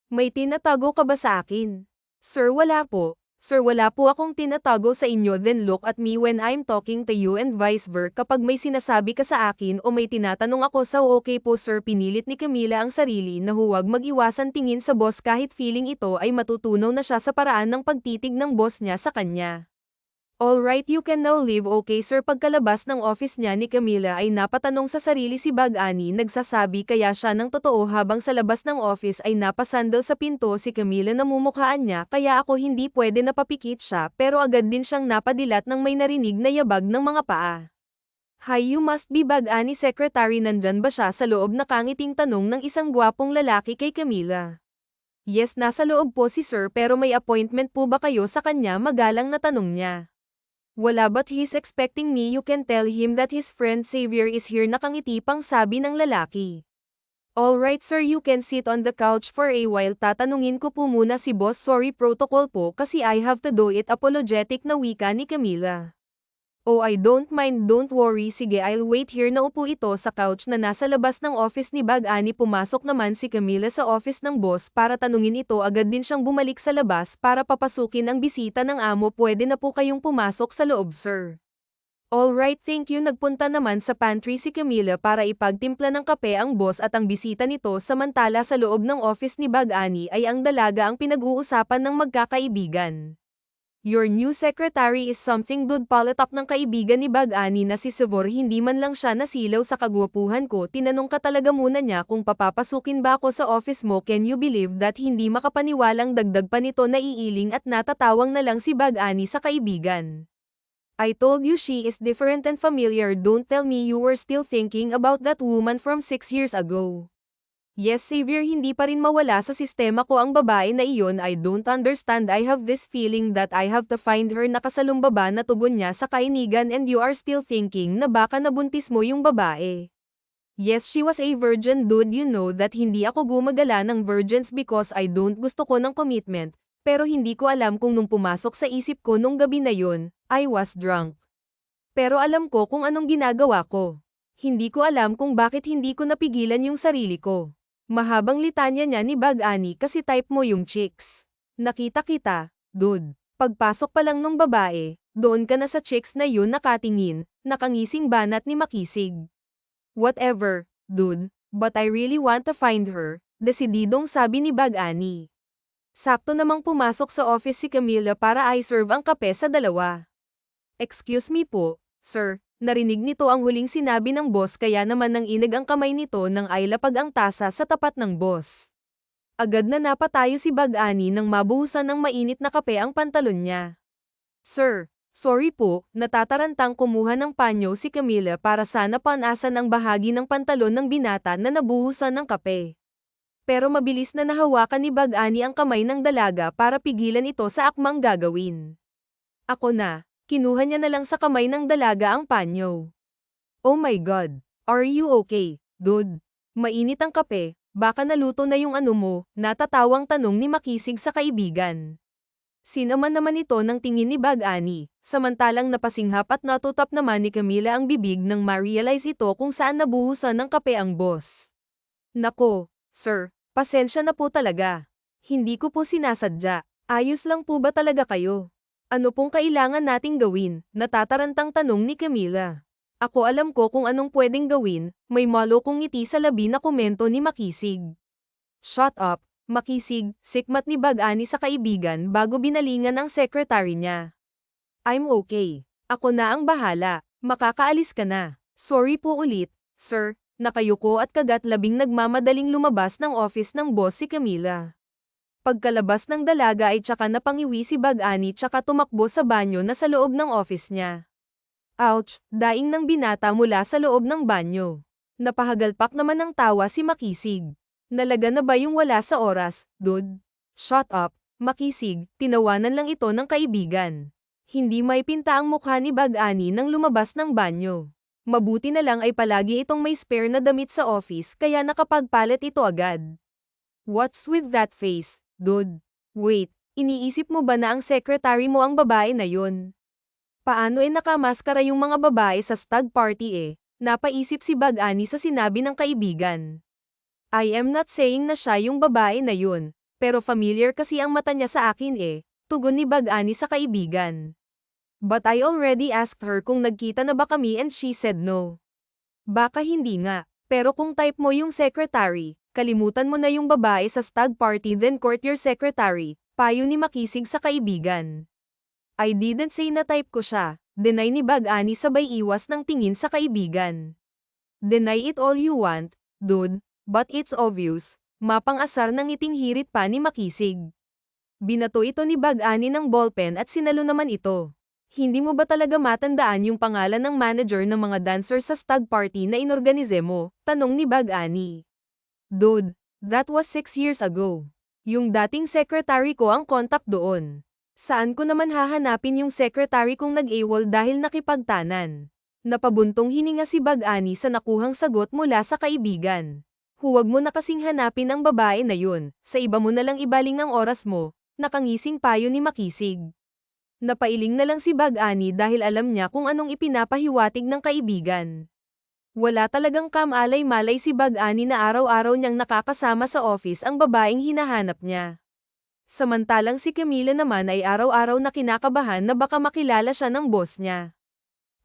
May tinatago ka ba sa akin? Sir, wala po. Sir, wala po akong tinatago sa inyo. Then look at me when I'm talking to you and vice versa. Kapag may sinasabi ka sa akin o may tinatanong ako sa okay po sir. Pinilit ni Camila ang sarili na huwag mag-iwasan tingin sa boss kahit feeling ito ay matutunaw na siya sa paraan ng pagtitig ng boss niya sa kanya. Alright, you can now leave. Okay sir. Pagkalabas ng office niya ni Camila ay napatanong sa sarili si Bag-ani. Nagsasabi kaya siya ng totoo habang sa labas ng office ay napasandal sa pinto si Camila. Namumukhaan niya kaya ako hindi pwede napapikit siya pero agad din siyang napadilat nang may narinig na yabag ng mga paa. Hi, you must be Bag-ani secretary. Nandyan ba siya sa loob? Nakangiting tanong ng isang gwapong lalaki kay Camila. Yes, nasa loob po si sir, pero may appointment po ba kayo sa kanya? Magalang na tanong niya. Wala but he's expecting me, you can tell him that his friend Xavier is here, nakangiti pang sabi ng lalaki. Alright sir, you can sit on the couch for a while, tatanungin ko po muna si boss, sorry protocol po kasi I have to do it, apologetic na wika ni Camila. Oh, I don't mind, don't worry, sige I'll wait here. Naupo ito sa couch na nasa labas ng office ni Bag-Ani. Pumasok naman si Camila sa office ng boss para tanungin ito, agad din siyang bumalik sa labas para papasukin ang bisita ng amo. Pwede na po kayong pumasok sa loob sir. Alright, thank you. Nagpunta naman sa pantry si Camila para ipagtimpla ng kape ang boss at ang bisita nito, samantala sa loob ng office ni Bag-Ani ay ang dalaga ang pinag-uusapan ng magkakaibigan. Your new secretary is something dude, palatak ng kaibigan ni Bag-Ani na si Xavier. Hindi man lang siya nasilaw sa kagwapuhan ko, tinanong ka talaga muna niya kung papapasukin ba ako sa office mo. Can you believe that? Hindi makapaniwalang dagdag pa nito, naiiling at natatawang na lang si Bag-Ani sa kaibigan. I told you she is different and familiar, don't tell me you were still thinking about that woman from 6 years ago. Yes Xavier, hindi pa rin mawala sa sistema ko ang babae na iyon. I don't understand, I have this feeling that I have to find her. Nakasalumbaba na tugon niya sa kainigan. And you are still thinking na baka nabuntis mo yung babae. Yes, she was a virgin dude, you know that hindi ako gumagala ng virgins because I don't gusto ko ng commitment, pero hindi ko alam kung nung pumasok sa isip ko nung gabi na yun, I was drunk. Pero alam ko kung anong ginagawa ko. Hindi ko alam kung bakit hindi ko napigilan yung sarili ko. Mahabang litanya niya ni Bag-Ani, kasi type mo yung chicks. Nakita kita, dude. Pagpasok pa lang nung babae, doon ka na sa chicks na yun nakatingin, nakangising banat ni Makisig. Whatever, dude, but I really want to find her, desididong sabi ni Bag-Ani. Sakto namang pumasok sa office si Camila para i-serve ang kape sa dalawa. Excuse me po, sir. Narinig nito ang huling sinabi ng boss, kaya naman nang inag ang kamay nito nang ailapag ang tasa sa tapat ng boss. Agad na napatayo si Bag-Ani nang mabuhusan ng mainit na kape ang pantalon niya. Sir, sorry po, natatarantang kumuha ng panyo si Camila para sana panasan ang bahagi ng pantalon ng binata na nabuhusan ng kape. Pero mabilis na nahawakan ni Bag-Ani ang kamay ng dalaga para pigilan ito sa akmang gagawin. Ako na. Kinuha niya na lang sa kamay ng dalaga ang panyo. Oh my God, are you okay, dude? Mainit ang kape, baka naluto na yung ano mo, natatawang tanong ni Makisig sa kaibigan. Sinaman naman ito ng tingin ni Bag-Ani, samantalang napasinghap at natutap naman ni Camila ang bibig nang ma-realize ito kung saan nabuhusan ng kape ang boss. Nako, sir, pasensya na po talaga. Hindi ko po sinasadya, ayos lang po ba talaga kayo? Ano pong kailangan nating gawin? Natatarantang tanong ni Camila. Ako alam ko kung anong pwedeng gawin, may malokong ngiti sa labi na komento ni Makisig. Shut up, Makisig, sikmat ni Bag-Ani sa kaibigan bago binalingan ang secretary niya. I'm okay. Ako na ang bahala, makakaalis ka na. Sorry po ulit, sir, nakayuko at kagat-labing nagmamadaling lumabas ng office ng boss si Camila. Pagkalabas ng dalaga ay tsaka napangiwi si Bag-Ani tsaka tumakbo sa banyo na sa loob ng office niya. Ouch! Daing ng binata mula sa loob ng banyo. Napahagalpak naman ng tawa si Makisig. Nalaga na ba yung wala sa oras, dude? Shut up, Makisig, tinawanan lang ito ng kaibigan. Hindi may pinta ang mukha ni Bag-Ani nang lumabas ng banyo. Mabuti na lang ay palagi itong may spare na damit sa office kaya nakapagpalit ito agad. What's with that face? Dude, wait, iniisip mo ba na ang secretary mo ang babae na yun? Paano nakamaskara yung mga babae sa stag party Napaisip si Bag-Ani sa sinabi ng kaibigan. I am not saying na siya yung babae na yun, pero familiar kasi ang mata niya sa akin tugon ni Bag-Ani sa kaibigan. But I already asked her kung nagkita na ba kami and she said no. Baka hindi nga, pero kung type mo yung secretary, kalimutan mo na yung babae sa stag party, then court your secretary, payo ni Makisig sa kaibigan. I didn't say na type ko siya, deny ni Bag-Ani sabay iwas ng tingin sa kaibigan. Deny it all you want, dude, but it's obvious, mapang-asar ng ngiting hirit pa ni Makisig. Binato ito ni Bag-Ani ng ballpen at sinalo naman ito. Hindi mo ba talaga matandaan yung pangalan ng manager ng mga dancer sa stag party na inorganize mo? Tanong ni Bag-Ani. Dude, that was 6 years ago. Yung dating secretary ko ang contact doon. Saan ko naman hahanapin yung secretary kung nag-AWOL dahil nakipagtanan? Napabuntong hininga si Bag-ani sa nakuhang sagot mula sa kaibigan. Huwag mo na kasing hanapin ang babae na yun, sa iba mo na lang ibaling ang oras mo, nakangising payo ni Makisig. Napailing na lang si Bag-ani dahil alam niya kung anong ipinapahiwatig ng kaibigan. Wala talagang kamalay-malay si Bag-ani na araw-araw niyang nakakasama sa office ang babaeng hinahanap niya. Samantalang si Camila naman ay araw-araw na kinakabahan na baka makilala siya ng boss niya.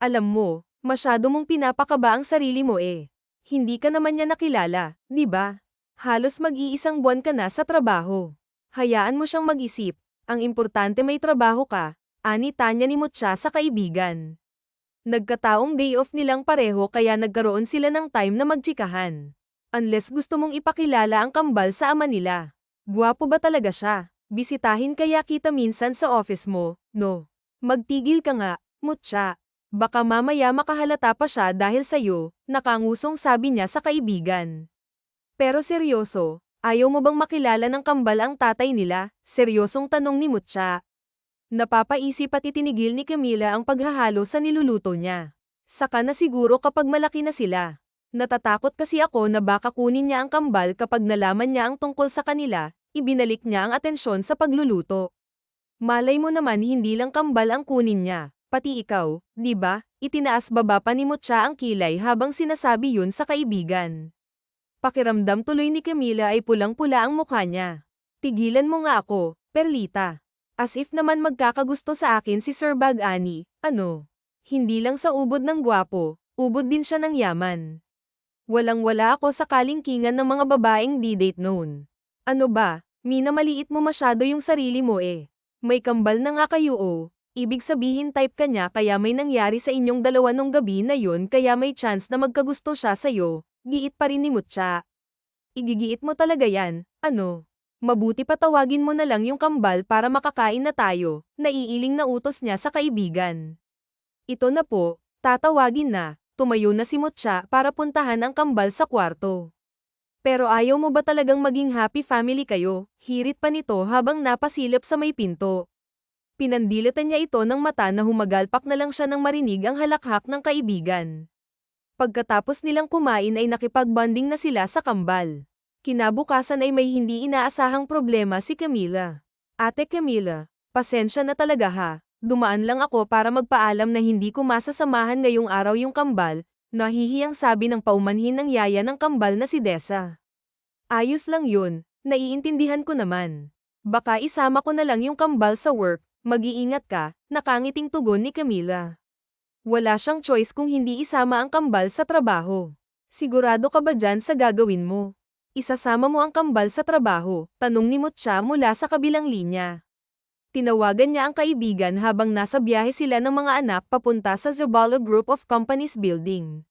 Alam mo, masyado mong pinapakaba ang sarili mo eh. Hindi ka naman niya nakilala, di ba? Halos mag-iisang buwan ka na sa trabaho. Hayaan mo siyang mag-isip, ang importante may trabaho ka, ani Tanya ni Mutya sa kaibigan. Nagkataong day off nilang pareho kaya nagkaroon sila ng time na magtsikahan. Unless gusto mong ipakilala ang kambal sa ama nila. Gwapo ba talaga siya? Bisitahin kaya kita minsan sa office mo, no? Magtigil ka nga, Mutya. Baka mamaya makahalata pa siya dahil sa'yo, nakangusong sabi niya sa kaibigan. Pero seryoso, ayaw mo bang makilala ng kambal ang tatay nila? Seryosong tanong ni Mutya. Napapaisip at itinigil ni Camila ang paghahalo sa niluluto niya. Saka na siguro kapag malaki na sila. Natatakot kasi ako na baka kunin niya ang kambal kapag nalaman niya ang tungkol sa kanila, ibinalik niya ang atensyon sa pagluluto. Malay mo naman hindi lang kambal ang kunin niya. Pati ikaw, di ba? Itinaas baba pa ni Mutya ang kilay habang sinasabi yun sa kaibigan. Pakiramdam tuloy ni Camila ay pulang-pula ang mukha niya. Tigilan mo nga ako, Perlita. As if naman magkakagusto sa akin si Sir Bag-ani, ano? Hindi lang sa ubod ng gwapo, ubod din siya ng yaman. Walang-wala ako sa kalingkingan ng mga babaeng di-date noon. Ano ba, Mina maliit mo masyado yung sarili mo eh. May kambal na nga kayo oh. Ibig sabihin type ka niya kaya may nangyari sa inyong dalawa nung gabi na yun kaya may chance na magkagusto siya sa'yo, giit pa rin ni Mutya. Igigiit mo talaga yan, ano? Mabuti patawagin mo na lang yung kambal para makakain na tayo, naiiling na utos niya sa kaibigan. Ito na po, tatawagin na, tumayo na si Mutya para puntahan ang kambal sa kwarto. Pero ayaw mo ba talagang maging happy family kayo? Hirit pa nito habang napasilip sa may pinto. Pinandilatan niya ito ng mata na humagalpak na lang siya nang marinig ang halakhak ng kaibigan. Pagkatapos nilang kumain ay nakipag-bonding na sila sa kambal. Kinabukasan ay may hindi inaasahang problema si Camila. Ate Camila, pasensya na talaga ha. Dumaan lang ako para magpaalam na hindi ko masasamahan ngayong araw yung kambal, nahihiyang sabi ng paumanhin ng yaya ng kambal na si Desa. Ayos lang yun, naiintindihan ko naman. Baka isama ko na lang yung kambal sa work. Mag-iingat ka, nakangiting tugon ni Camila. Wala siyang choice kung hindi isama ang kambal sa trabaho. Sigurado ka ba dyan sa gagawin mo? Isasama mo ang kambal sa trabaho, tanong ni Mutya mula sa kabilang linya. Tinawagan niya ang kaibigan habang nasa biyahe sila ng mga anak papunta sa Zabalo Group of Companies building.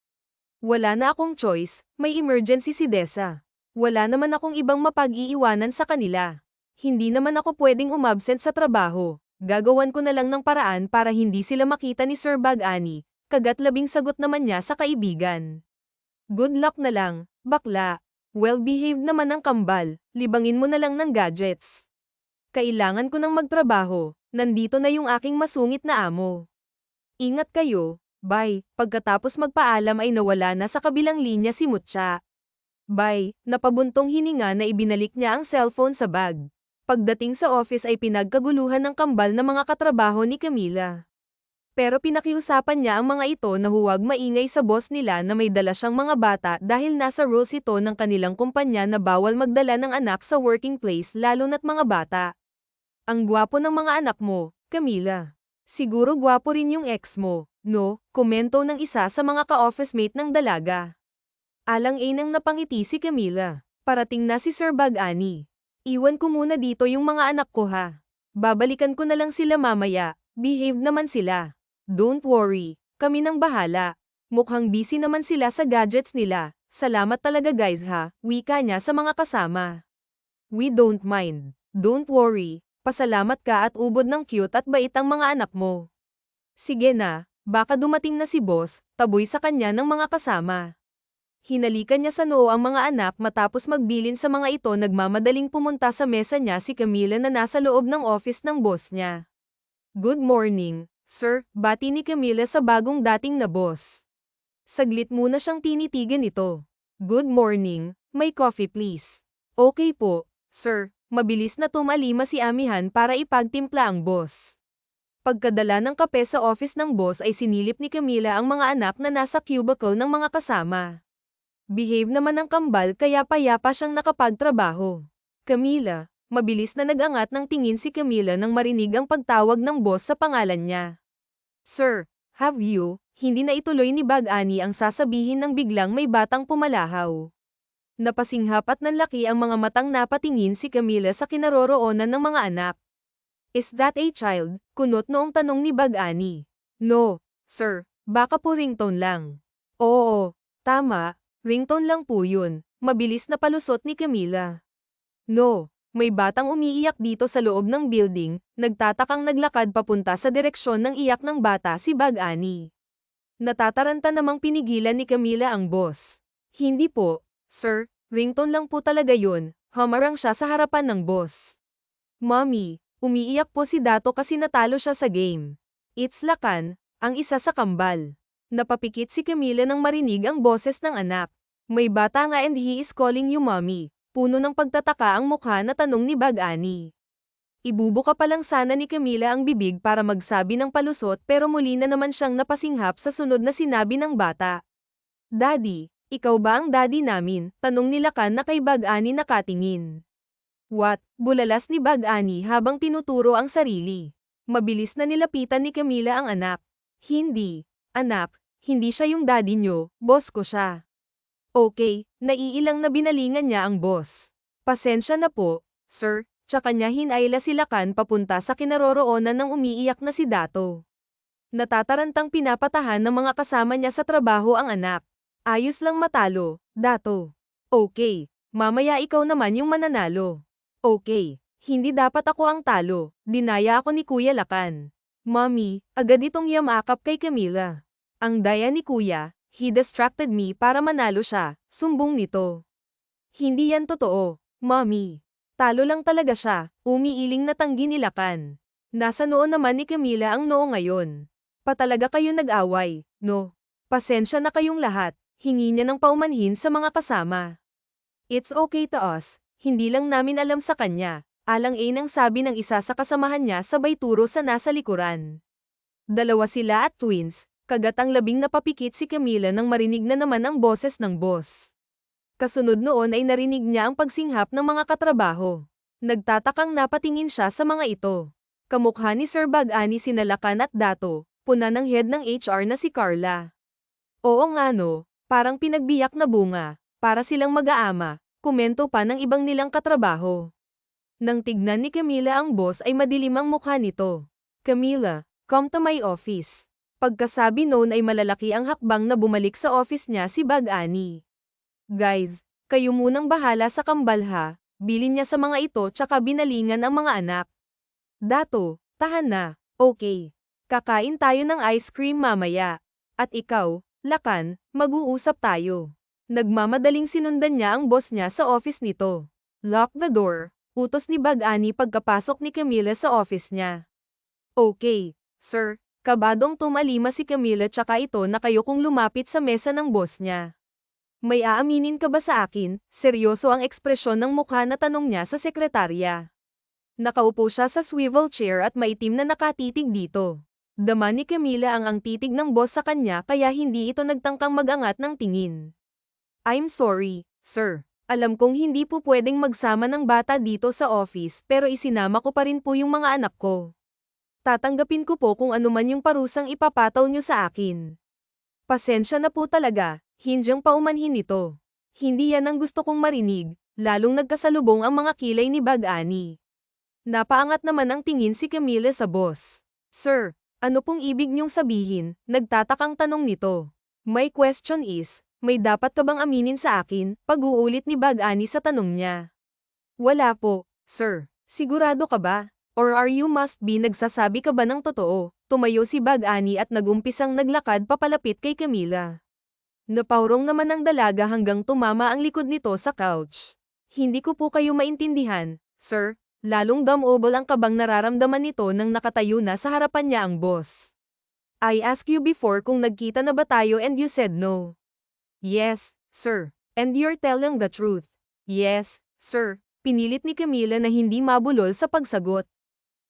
Wala na akong choice, may emergency si Desa. Wala naman akong ibang mapag-iiwanan sa kanila. Hindi naman ako pwedeng umabsent sa trabaho. Gagawan ko na lang ng paraan para hindi sila makita ni Sir Bag-ani, kagat labing sagot naman niya sa kaibigan. Good luck na lang, bakla. Well-behaved naman ang kambal, libangin mo na lang ng gadgets. Kailangan ko nang magtrabaho, nandito na yung aking masungit na amo. Ingat kayo, bye. Pagkatapos magpaalam ay nawala na sa kabilang linya si Mutya. Bye, napabuntong hininga na ibinalik niya ang cellphone sa bag. Pagdating sa office ay pinagkaguluhan ng kambal na mga katrabaho ni Camila. Pero pinakiusapan niya ang mga ito na huwag maingay sa boss nila na may dala siyang mga bata dahil nasa rules ito ng kanilang kumpanya na bawal magdala ng anak sa working place lalo na't mga bata. Ang gwapo ng mga anak mo, Camila. Siguro gwapo rin yung ex mo, no? Komento ng isa sa mga ka-office mate ng dalaga. Alang-inang napangiti si Camila. Parating na si Sir Bag-ani. Iwan ko muna dito yung mga anak ko ha. Babalikan ko na lang sila mamaya, behave naman sila. Don't worry, kami nang bahala. Mukhang busy naman sila sa gadgets nila. Salamat talaga guys ha, wika niya sa mga kasama. We don't mind. Don't worry, pasalamat ka at ubod ng cute at bait ang mga anak mo. Sige na, baka dumating na si boss, taboy sa kanya ng mga kasama. Hinalikan niya sa noo ang mga anak matapos magbilin sa mga ito nagmamadaling pumunta sa mesa niya si Camila na nasa loob ng office ng boss niya. Good morning, sir, bati ni Camila sa bagong dating na boss. Saglit muna siyang tinitigan ito. Good morning, may coffee please. Okay po, sir, mabilis na tumalima si Amihan para ipagtimpla ang boss. Pagkadala ng kape sa office ng boss ay sinilip ni Camila ang mga anak na nasa cubicle ng mga kasama. Behave naman ng kambal kaya payapa siyang nakapagtrabaho. Camila, mabilis na nag-angat ng tingin si Camila nang marinig ang pagtawag ng boss sa pangalan niya. Sir, have you, hindi na ituloy ni Bag-Ani ang sasabihin ng biglang may batang pumalahaw. Napasinghap at nanlaki ang mga matang napatingin si Camila sa kinaroroonan ng mga anak. Is that a child? Kunot noong tanong ni Bag-Ani. No, sir, baka po ringtone lang. Oo, tama, ringtone lang po yun, mabilis na palusot ni Camila. No, may batang umiiyak dito sa loob ng building, nagtatakang naglakad papunta sa direksyon ng iyak ng bata si Bag-Ani. Natataranta namang pinigilan ni Camila ang boss. Hindi po, sir, ringtone lang po talaga yun, humarang siya sa harapan ng boss. Mommy, umiiyak po si Dato kasi natalo siya sa game. It's Lakan, ang isa sa kambal. Napapikit si Camila nang marinig ang boses ng anak. May bata nga and he is calling you mommy. Puno ng pagtataka ang mukha na tanong ni Bag-Ani. Ibubuka pa lang sana ni Camila ang bibig para magsabi ng palusot pero muli na naman siyang napasinghap sa sunod na sinabi ng bata. Daddy, ikaw ba ang daddy namin? Tanong ni Lakan na kay Bag-Ani nakatingin. What? Bulalas ni Bag-Ani habang tinuturo ang sarili. Mabilis na nilapitan ni Camila ang anak. Hindi, anak, hindi siya yung daddy nyo, boss ko siya. Okay, naiilang na binalingan niya ang boss. Pasensya na po, sir, tsaka niya hinayla si Lakan papunta sa kinaroroonan ng umiiyak na si Dato. Natatarantang pinapatahan ng mga kasama niya sa trabaho ang anak. Ayos lang matalo, Dato. Okay, mamaya ikaw naman yung mananalo. Okay, hindi dapat ako ang talo, dinaya ako ni Kuya Lakan. Mommy, agad itong yamakap kay Camila. Ang daya ni Kuya, he distracted me para manalo siya, sumbong nito. Hindi yan totoo, Mommy. Talo lang talaga siya, umiiling na tanggi ni Lakan. Nasa noo naman ni Camila ang noo ngayon. Patalaga kayo nag-away, no? Pasensya na kayong lahat, hingi niya ng paumanhin sa mga kasama. It's okay to us, hindi lang namin alam sa kanya, alang-alang ang sabi ng isa sa kasamahan niya sabay turo sa nasa likuran. Dalawa sila at twins, kagatang labing napapikit si Camila nang marinig na naman ang boses ng boss. Kasunod noon ay narinig niya ang pagsinghap ng mga katrabaho. Nagtatakang napatingin siya sa mga ito. Kamukha ni Sir Bag-Ani sina Lakan at Dato, puna ng head ng HR na si Carla. Oo nga no, parang pinagbiyak na bunga, para silang mag-aama, komento pa ng ibang nilang katrabaho. Nang tignan ni Camila ang boss ay madilim ang mukha nito. Camila, come to my office. Pagkasabi noon ay malalaki ang hakbang na bumalik sa office niya si Bag-Ani. Guys, kayo munang bahala sa kambal ha, bilin niya sa mga ito tsaka binalingan ang mga anak. Dato, tahan na, okay. Kakain tayo ng ice cream mamaya. At ikaw, Lakan, mag-uusap tayo. Nagmamadaling sinundan niya ang boss niya sa office nito. Lock the door, utos ni Bag-Ani pagkapasok ni Camila sa office niya. Okay, sir, kabadong tumalima si Camila tsaka ito na kayo kung lumapit sa mesa ng boss niya. May aaminin ka ba sa akin? Seryoso ang ekspresyon ng mukha na tanong niya sa sekretarya. Nakaupo siya sa swivel chair at maitim na nakatitig dito. Dama ni Camila ang titig ng boss sa kanya kaya hindi ito nagtangkang mag-angat ng tingin. I'm sorry, sir. Alam kong hindi po pwedeng magsama ng bata dito sa office pero isinama ko pa rin po yung mga anak ko. Tatanggapin ko po kung ano man yung parusang ipapataw nyo sa akin. Pasensya na po talaga. Hindyang paumanhin nito. Hindi yan ang gusto kong marinig, lalong nagkasalubong ang mga kilay ni Bag-Ani. Napaangat naman ang tingin si Camila sa boss. Sir, ano pong ibig niyong sabihin? Nagtatakang tanong nito. My question is, may dapat ka bang aminin sa akin? Pag-uulit ni Bag-Ani sa tanong niya. Wala po, sir. Sigurado ka ba? Or are you must be nagsasabi ka ba ng totoo? Tumayo si Bag-Ani at nagumpisang naglakad papalapit kay Camila. Napaurong naman ang dalaga hanggang tumama ang likod nito sa couch. Hindi ko po kayo maintindihan, sir. Lalong dumobol ang kabang nararamdaman nito nang nakatayo na sa harapan niya ang boss. I asked you before kung nagkita na ba tayo and you said no. Yes, sir. And you're telling the truth. Yes, sir. Pinilit ni Camila na hindi mabulol sa pagsagot.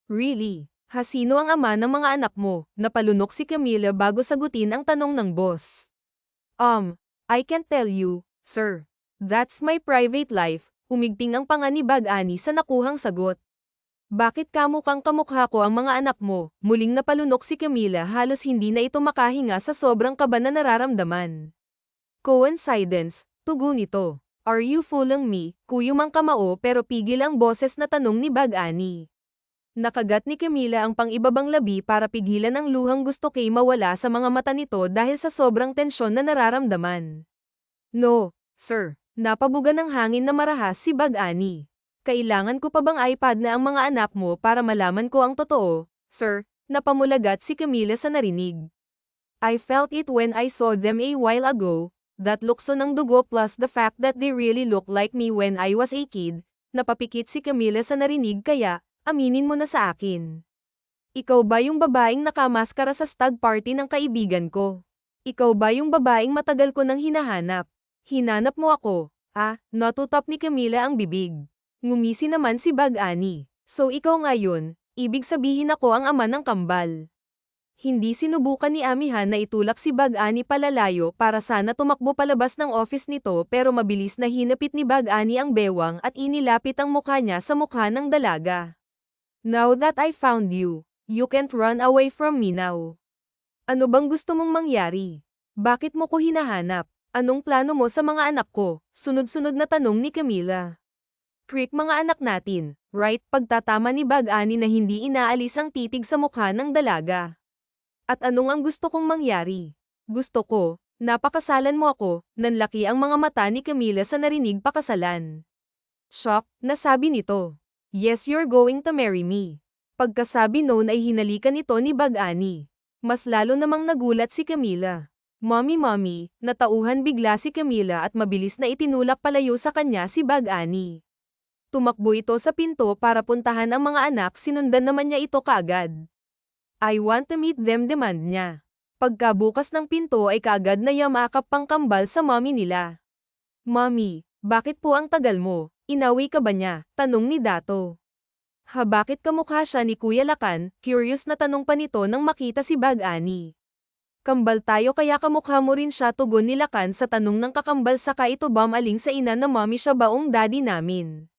Really? Hasino ang ama ng mga anak mo? Napalunok si Camila bago sagutin ang tanong ng boss. I can't tell you, sir. That's my private life. Umigting ang panga ni Bag-Ani sa nakuhang sagot. Bakit kamukhang kamukha ko ang mga anak mo? Muling napalunok si Camila, halos hindi na ito makahinga sa sobrang kaba na nararamdaman. Coincidence, tugon nito. Are you fooling me? Kuyumang kamao pero pigil ang boses na tanong ni Bag-Ani. Nakagat ni Camila ang pang-ibabang labi para pigilan ang luhang gusto kay mawala sa mga mata nito dahil sa sobrang tensyon na nararamdaman. No, sir. Napabuga ng hangin na marahas si Bag-Ani. Kailangan ko pa bang iPad na ang mga anak mo para malaman ko ang totoo, sir? Napamulagat si Camila sa narinig. I felt it when I saw them a while ago, that lukso ng dugo plus the fact that they really look like me when I was a kid. Napapikit si Camila sa narinig kaya, aminin mo na sa akin. Ikaw ba yung babaeng nakamaskara sa stag party ng kaibigan ko? Ikaw ba yung babaeng matagal ko nang hinahanap? Hinanap mo ako, natutop ni Camila ang bibig. Ngumisi naman si Bag-Ani. So ikaw ngayon, ibig sabihin ako ang ama ng kambal. Hindi sinubukan ni Amihan na itulak si Bag-Ani palalayo para sana tumakbo palabas ng office nito pero mabilis na hinapit ni Bag-Ani ang bewang at inilapit ang mukha niya sa mukha ng dalaga. Now that I found you, you can't run away from me now. Ano bang gusto mong mangyari? Bakit mo ko hinahanap? Anong plano mo sa mga anak ko? Sunod-sunod na tanong ni Camila. Creek mga anak natin, right? Pagtatama ni Bag-Ani na hindi inaalis ang titig sa mukha ng dalaga. At anong ang gusto kong mangyari? Gusto ko, napakasalan mo ako, nanlaki ang mga mata ni Camila sa narinig pakasalan. Shock, nasabi nito. Yes, you're going to marry me. Pagkasabi noon ay hinalikan ito ni Bag-Ani. Mas lalo namang nagulat si Camila. Mommy, natauhan bigla si Camila at mabilis na itinulak palayo sa kanya si Bag-Ani. Tumakbo ito sa pinto para puntahan ang mga anak, sinundan naman niya ito kaagad. I want to meet them, demand niya. Pagkabukas ng pinto ay kaagad na yamakap pang kambal sa mommy nila. Mommy, bakit po ang tagal mo? Inawi ka ba niya? Tanong ni Dato. Bakit kamukha siya ni Kuya Lakan? Curious na tanong pa nito nang makita si Bag-Ani. Kambal tayo kaya kamukha mo rin siya, tugon ni Lakan sa tanong ng kakambal, saka ito bamaling sa ina na mommy siya baong daddy namin.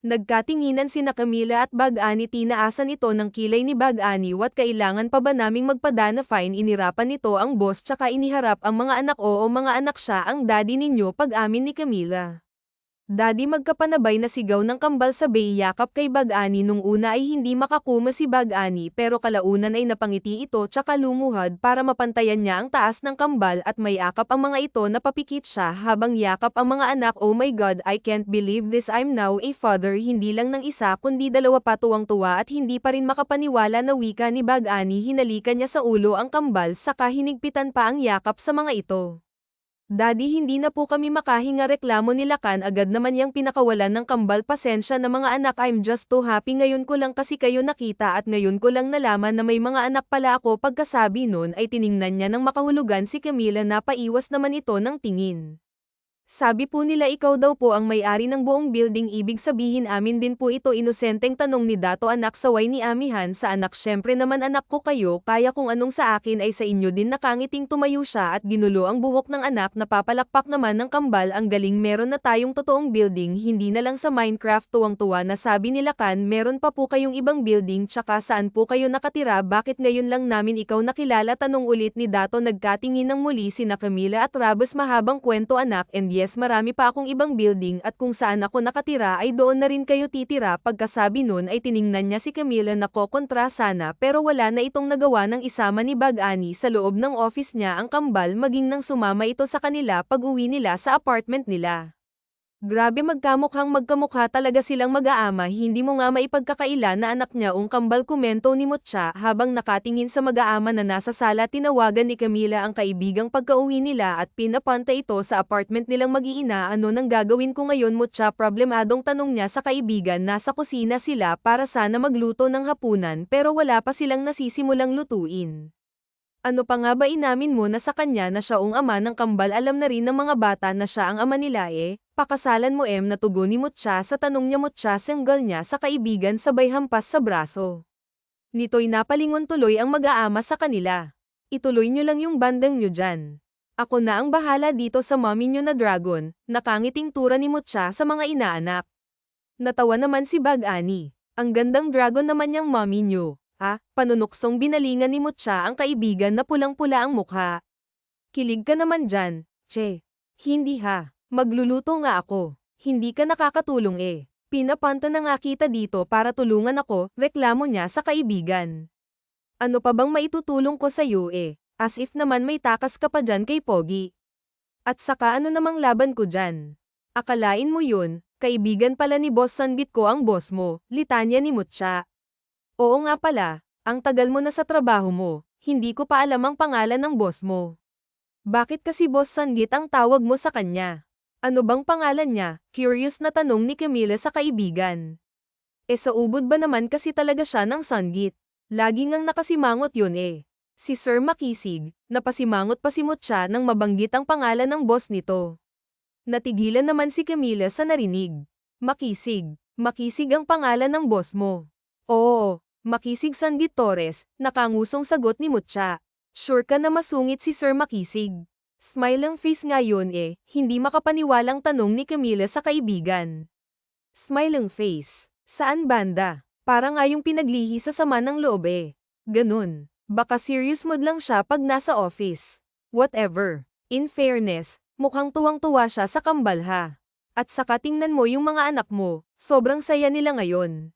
Nagkatinginan sina Camila at Bag-Ani, tinaasan ito ng kilay ni Bag-Ani. What, kailangan pa ba naming magpadana fine? Inirapan nito ang boss tsaka iniharap ang mga anak. Oo mga anak, siya ang daddy ninyo, pag-amin ni Camila. Daddy, magkapanabay na sigaw ng kambal sabay yakap kay Bag-Ani. Nung una ay hindi makakuma si Bag-Ani pero kalaunan ay napangiti ito tsaka lumuhad para mapantayan niya ang taas ng kambal at may yakap ang mga ito. Napapikit siya habang yakap ang mga anak. Oh my God, I can't believe this, I'm now a father. Hindi lang ng isa kundi dalawa pa. Tuwang-tuwa at hindi pa rin makapaniwala na wika ni Bag-Ani. Hinalikan niya sa ulo ang kambal saka hinigpitan pa ang yakap sa mga ito. Daddy, hindi na po kami makahinga, reklamo ni Lakan. Agad naman yang pinakawalan ng kambal. Pasensya na mga anak, I'm just too happy. Ngayon ko lang kasi kayo nakita at ngayon ko lang nalaman na may mga anak pala ako. Pagkasabi nun ay tiningnan niya ng makahulugan si Camila, napaiwas naman ito ng tingin. Sabi po nila ikaw daw po ang may-ari ng buong building, ibig sabihin amin din po ito? Inosenteng tanong ni Dato. Anak, saway ni Amihan sa anak. Syempre naman anak ko kayo, kaya kung anong sa akin ay sa inyo din. Nakangiting tumayo siya at ginulo ang buhok ng anak. Napapalakpak naman ng kambal. Ang galing, meron na tayong totoong building, hindi na lang sa Minecraft. Tuwang-tuwa na sabi ni Lakan, meron pa po kayong ibang building, tsaka saan po kayo nakatira? Bakit ngayon lang namin ikaw nakilala? Tanong ulit ni Dato. Nagkatingin ng muli sina Camila at Rabos. Mahabang kwento anak, and yes, marami pa akong ibang building at kung saan ako nakatira ay doon na rin kayo titira. Pagkasabi nun ay tiningnan niya si Camila na kokontra sana pero wala na itong nagawa ng isama ni Bag-Ani sa loob ng office niya ang kambal, maging nang sumama ito sa kanila pag uwi nila sa apartment nila. Grabe magkamukhang magkamukha talaga silang mag-aama, hindi mo nga maipagkakaila na anak niya ang kambal, komento ni Mutya habang nakatingin sa mag-aama na nasa sala. Tinawagan ni Camila ang kaibigang pagkauwi nila at pinapunta ito sa apartment nilang mag-iina. Ano nang gagawin ko ngayon, Mutya? Problemadong tanong niya sa kaibigan. Nasa kusina sila para sana magluto ng hapunan pero wala pa silang nasisimulang lutuin. Ano pa nga ba, inamin mo na sa kanya na siya ang ama ng kambal? Alam na rin ng mga bata na siya ang ama nila pakasalan mo na tugon ni Mutya sa tanong niya. Mutya single niya sa kaibigan sabay hampas sa braso. Nito'y napalingon tuloy ang mag-aama sa kanila. Ituloy niyo lang yung bandang niyo dyan. Ako na ang bahala dito sa mommy niyo na dragon, nakangiting tura ni Mutya sa mga inaanak. Natawa naman si Bag-ani. Ang gandang dragon naman niyang mommy niyo. Panunuksong binalingan ni Mutya ang kaibigan na pulang-pula ang mukha. Kilig ka naman dyan, che. Hindi ha, magluluto nga ako. Hindi ka nakakatulong Pinapunta na nga kita dito para tulungan ako, reklamo niya sa kaibigan. Ano pa bang maitutulong ko sa'yo As if naman may takas ka pa dyan kay Pogi. At saka ano namang laban ko dyan? Akalain mo yun, kaibigan pala ni Boss Sanggit ko ang boss mo, litanya ni Mutya. Oo nga pala, ang tagal mo na sa trabaho mo, hindi ko pa alam ang pangalan ng boss mo. Bakit kasi Boss Sanggit ang tawag mo sa kanya? Ano bang pangalan niya? Curious na tanong ni Camila sa kaibigan. Sa ubod ba naman kasi talaga siya ng Sanggit? Lagi ngang nakasimangot yun Si Sir Makisig, napasimangot pa si Mutya nang mabanggit ang pangalan ng boss nito. Natigilan naman si Camila sa narinig. Makisig. Makisig ang pangalan ng boss mo. Oo. Makisig Sanggit Torres, nakangusong sagot ni Mutya. Sure ka na masungit si Sir Makisig? Smiling face nga yun hindi makapaniwalang tanong ni Camila sa kaibigan. Smiling face? Saan banda? Para nga yung pinaglihi sa sama ng loob Ganun. Baka serious mood lang siya pag nasa office. Whatever. In fairness, mukhang tuwang-tuwa siya sa kambal ha. At saka tingnan mo yung mga anak mo, sobrang saya nila ngayon.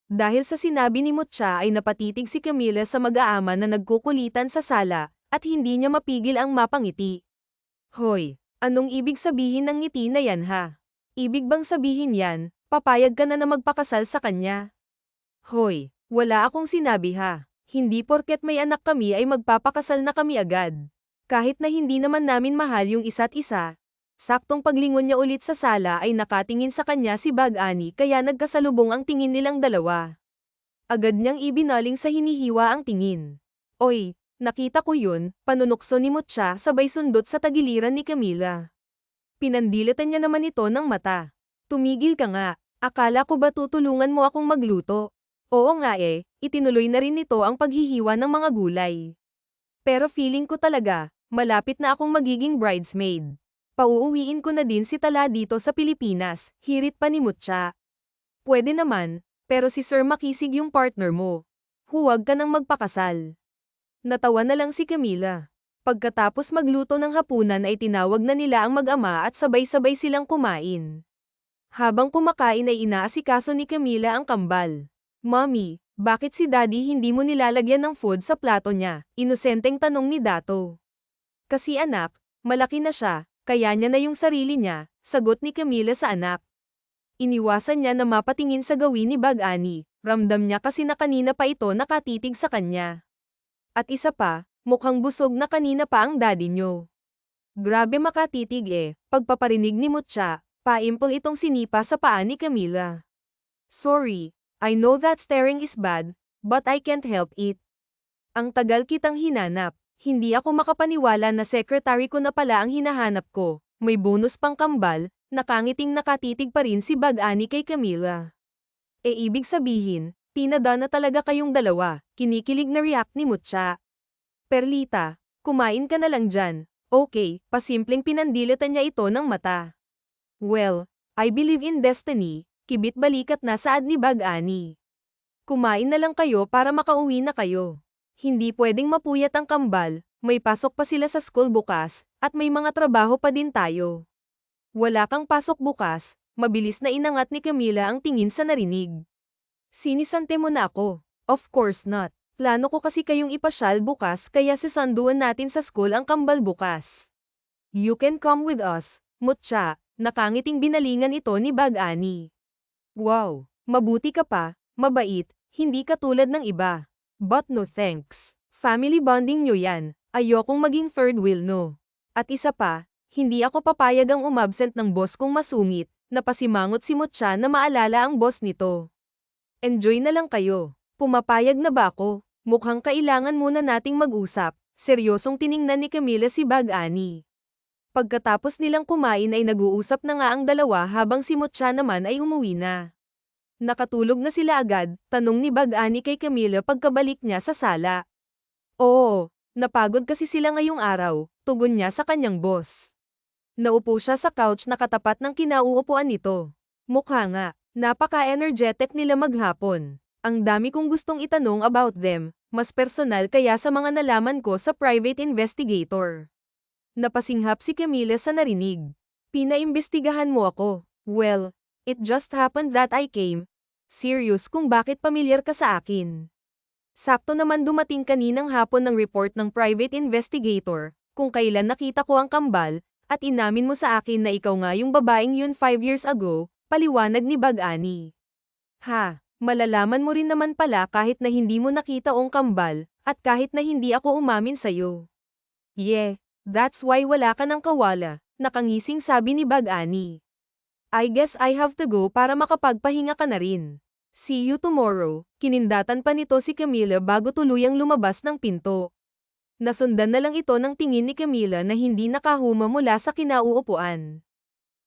Dahil sa sinabi ni Mutya ay napatitig si Camila sa mag-aama na nagkukulitan sa sala, at hindi niya mapigil ang mapangiti. Hoy, anong ibig sabihin ng ngiti na yan ha? Ibig bang sabihin yan, papayag ka na magpakasal sa kanya? Hoy, wala akong sinabi ha. Hindi porket may anak kami ay magpapakasal na kami agad. Kahit na hindi naman namin mahal yung isa't isa. Saktong paglingon niya ulit sa sala ay nakatingin sa kanya si Bag-ani kaya nagkasalubong ang tingin nilang dalawa. Agad niyang ibinaling sa hinihiwa ang tingin. Oy, nakita ko yun, panunukso ni Mutya sabay sundot sa tagiliran ni Camila. Pinandilatan niya naman ito ng mata. Tumigil ka nga, akala ko ba tutulungan mo akong magluto? Oo nga itinuloy na rin nito ang paghihiwa ng mga gulay. Pero feeling ko talaga, malapit na akong magiging bridesmaid. Pauuwiin ko na din si Tala dito sa Pilipinas, hirit pa ni Mutya. Pwede naman, pero si Sir Makisig yung partner mo. Huwag ka nang magpakasal. Natawa na lang si Camila. Pagkatapos magluto ng hapunan ay tinawag na nila ang mag-ama at sabay-sabay silang kumain. Habang kumakain ay inaasikaso ni Camila ang kambal. Mommy, bakit si Daddy hindi mo nilalagyan ng food sa plato niya? Inosenteng tanong ni Dato. Kasi anak, malaki na siya. Kaya niya na yung sarili niya, sagot ni Camila sa anak. Iniwasan niya na mapatingin sa gawin ni Bag-ani, ramdam niya kasi na kanina pa ito nakatitig sa kanya. At isa pa, mukhang busog na kanina pa ang daddy niyo. Grabe makatitig pagpaparinig ni Mutya, paimpol itong sinipa sa paa ni Camila. Sorry, I know that staring is bad, but I can't help it. Ang tagal kitang hinanap. Hindi ako makapaniwala na secretary ko na pala ang hinahanap ko. May bonus pang kambal, nakangiting nakatitig pa rin si Bag-ani kay Camila. Ibig sabihin, tinada na talaga kayong dalawa, kinikilig na react ni Mutya. Perlita, kumain ka na lang dyan. Okay, pasimpleng pinandilatan niya ito ng mata. Well, I believe in destiny, kibit balikat na saad ni Bag-ani. Kumain na lang kayo para makauwi na kayo. Hindi pwedeng mapuyat ang kambal, may pasok pa sila sa school bukas, at may mga trabaho pa din tayo. Wala kang pasok bukas, mabilis na inangat ni Camila ang tingin sa narinig. Sinisante mo na ako. Of course not. Plano ko kasi kayong ipasyal bukas kaya susunduan natin sa school ang kambal bukas. You can come with us, Mutya, Nakangiting binalingan ito ni Bag-Ani. Wow, mabuti ka pa, mabait, hindi katulad ng iba. But no thanks. Family bonding nyo yan, ayokong maging third wheel no. At isa pa, hindi ako papayag ang umabsent ng boss kong masungit, napasimangot-simot siya na maalala ang boss nito. Enjoy na lang kayo. Pumapayag na ba ako? Mukhang kailangan muna nating mag-usap. Seryosong tiningnan ni Camila si Bag-Ani. Pagkatapos nilang kumain ay nag-uusap na nga ang dalawa habang si Mutya naman ay umuwi na. Nakatulog na sila agad, tanong ni Bag-Ani kay Camila pagkabalik niya sa sala. Oo, napagod kasi sila ngayong araw, tugon niya sa kanyang boss. Naupo siya sa couch na katapat ng kinauupuan nito. Mukha nga, napaka-energetic nila maghapon. Ang dami kong gustong itanong about them, mas personal kaya sa mga nalaman ko sa private investigator. Napasinghap si Camila sa narinig. Pinaimbestigahan mo ako. Well, it just happened that I came. Serious kung bakit pamilyar ka sa akin. Sakto naman dumating kaninang hapon ng report ng private investigator, kung kailan nakita ko ang kambal, at inamin mo sa akin na ikaw nga yung babaeng yun 5 years ago, paliwanag ni Bag-Ani. Ha, malalaman mo rin naman pala kahit na hindi mo nakita ang kambal, at kahit na hindi ako umamin sa'yo. Yeah, that's why wala ka ng kawala, nakangising sabi ni Bag-Ani. I guess I have to go para makapagpahinga ka na rin. See you tomorrow, kinindatan pa nito si Camila bago tuluyang lumabas ng pinto. Nasundan na lang ito ng tingin ni Camila na hindi nakahuma mula sa kinauupuan.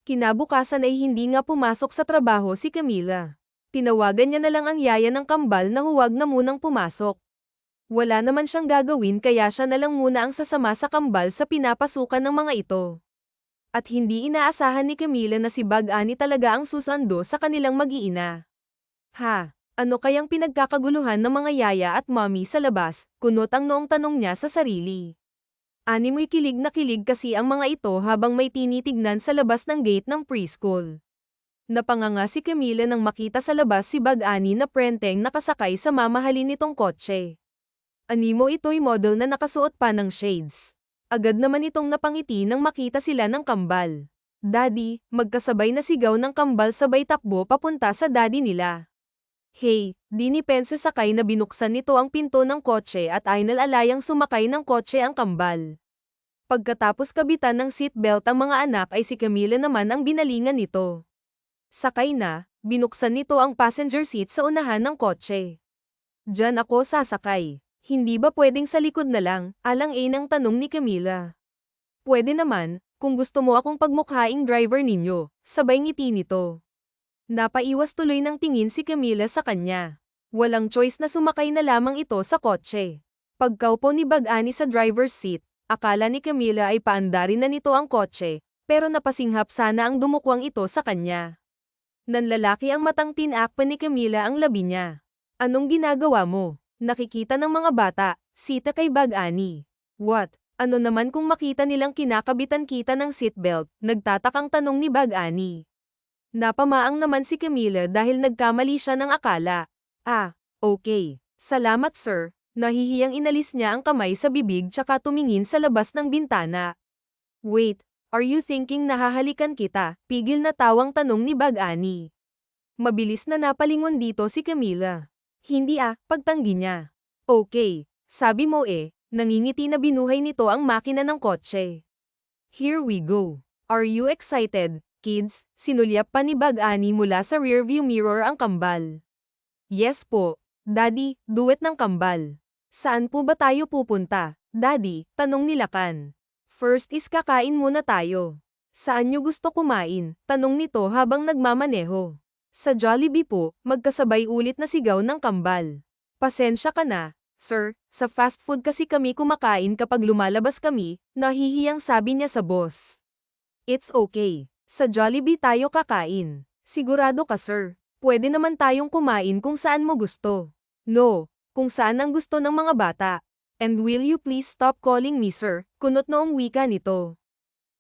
Kinabukasan ay hindi nga pumasok sa trabaho si Camila. Tinawagan niya na lang ang yaya ng kambal na huwag na munang pumasok. Wala naman siyang gagawin kaya siya na lang muna ang sasama sa kambal sa pinapasukan ng mga ito. At hindi inaasahan ni Camila na si Bag-Ani talaga ang susando sa kanilang mag-iina. Ha, ano kayang pinagkakaguluhan ng mga yaya at mommy sa labas, kunot ang noong tanong niya sa sarili. Animoy kilig na kilig kasi ang mga ito habang may tinitignan sa labas ng gate ng preschool. Napanganga si Camila nang makita sa labas si Bag-Ani na prenteng nakasakay sa mamahalin nitong kotse. Animo ito'y model na nakasuot pa ng shades. Agad naman itong napangiti nang makita sila ng kambal. Daddy, magkasabay na sigaw ng kambal sabay takbo papunta sa daddy nila. Hey, di ni Pense sakay na binuksan nito ang pinto ng kotse at ay nalalayang sumakay ng kotse ang kambal. Pagkatapos kabitan ng seatbelt ang mga anak ay si Camila naman ang binalingan nito. Sakay na, binuksan nito ang passenger seat sa unahan ng kotse. Diyan ako sasakay. Hindi ba pwedeng sa likod na lang, alang-inang tanong ni Camila. Pwede naman, kung gusto mo akong pagmukhaing driver ninyo, sabay ngiti nito. Napaiwas tuloy ng tingin si Camila sa kanya. Walang choice na sumakay na lamang ito sa kotse. Pagkaupo ni Bag-Ani sa driver's seat, akala ni Camila ay paandarin na nito ang kotse, pero napasinghap sana ang dumukwang ito sa kanya. Nanlalaki ang matang tinakpan ni Camila ang labi niya. Anong ginagawa mo? Nakikita ng mga bata, sita kay Bag-Ani. What? Ano naman kung makita nilang kinakabitan kita ng seatbelt? Nagtatakang tanong ni Bag-Ani. Napamaang naman si Camila dahil nagkamali siya ng akala. Ah, okay. Salamat sir. Nahihiyang inalis niya ang kamay sa bibig tsaka tumingin sa labas ng bintana. Wait, are you thinking nahahalikan kita? Pigil na tawang tanong ni Bag-Ani. Mabilis na napalingon dito si Camila. Hindi pagtanggi niya. Okay, sabi mo nangingiti na binuhay nito ang makina ng kotse. Here we go. Are you excited? Kids, sinulyap pa ni Bag-Ani mula sa rearview mirror ang kambal. Yes po, Daddy, duet ng kambal. Saan po ba tayo pupunta, Daddy? Tanong ni Lakan. First is kakain muna tayo. Saan nyo gusto kumain? Tanong nito habang nagmamaneho. Sa Jollibee po, magkasabay ulit na sigaw ng kambal. Pasensya ka na, sir, sa fast food kasi kami kumakain kapag lumalabas kami, nahihiyang sabi niya sa boss. It's okay. Sa Jollibee tayo kakain. Sigurado ka sir, pwede naman tayong kumain kung saan mo gusto. No, kung saan ang gusto ng mga bata. And will you please stop calling me sir, kunot noong wika nito.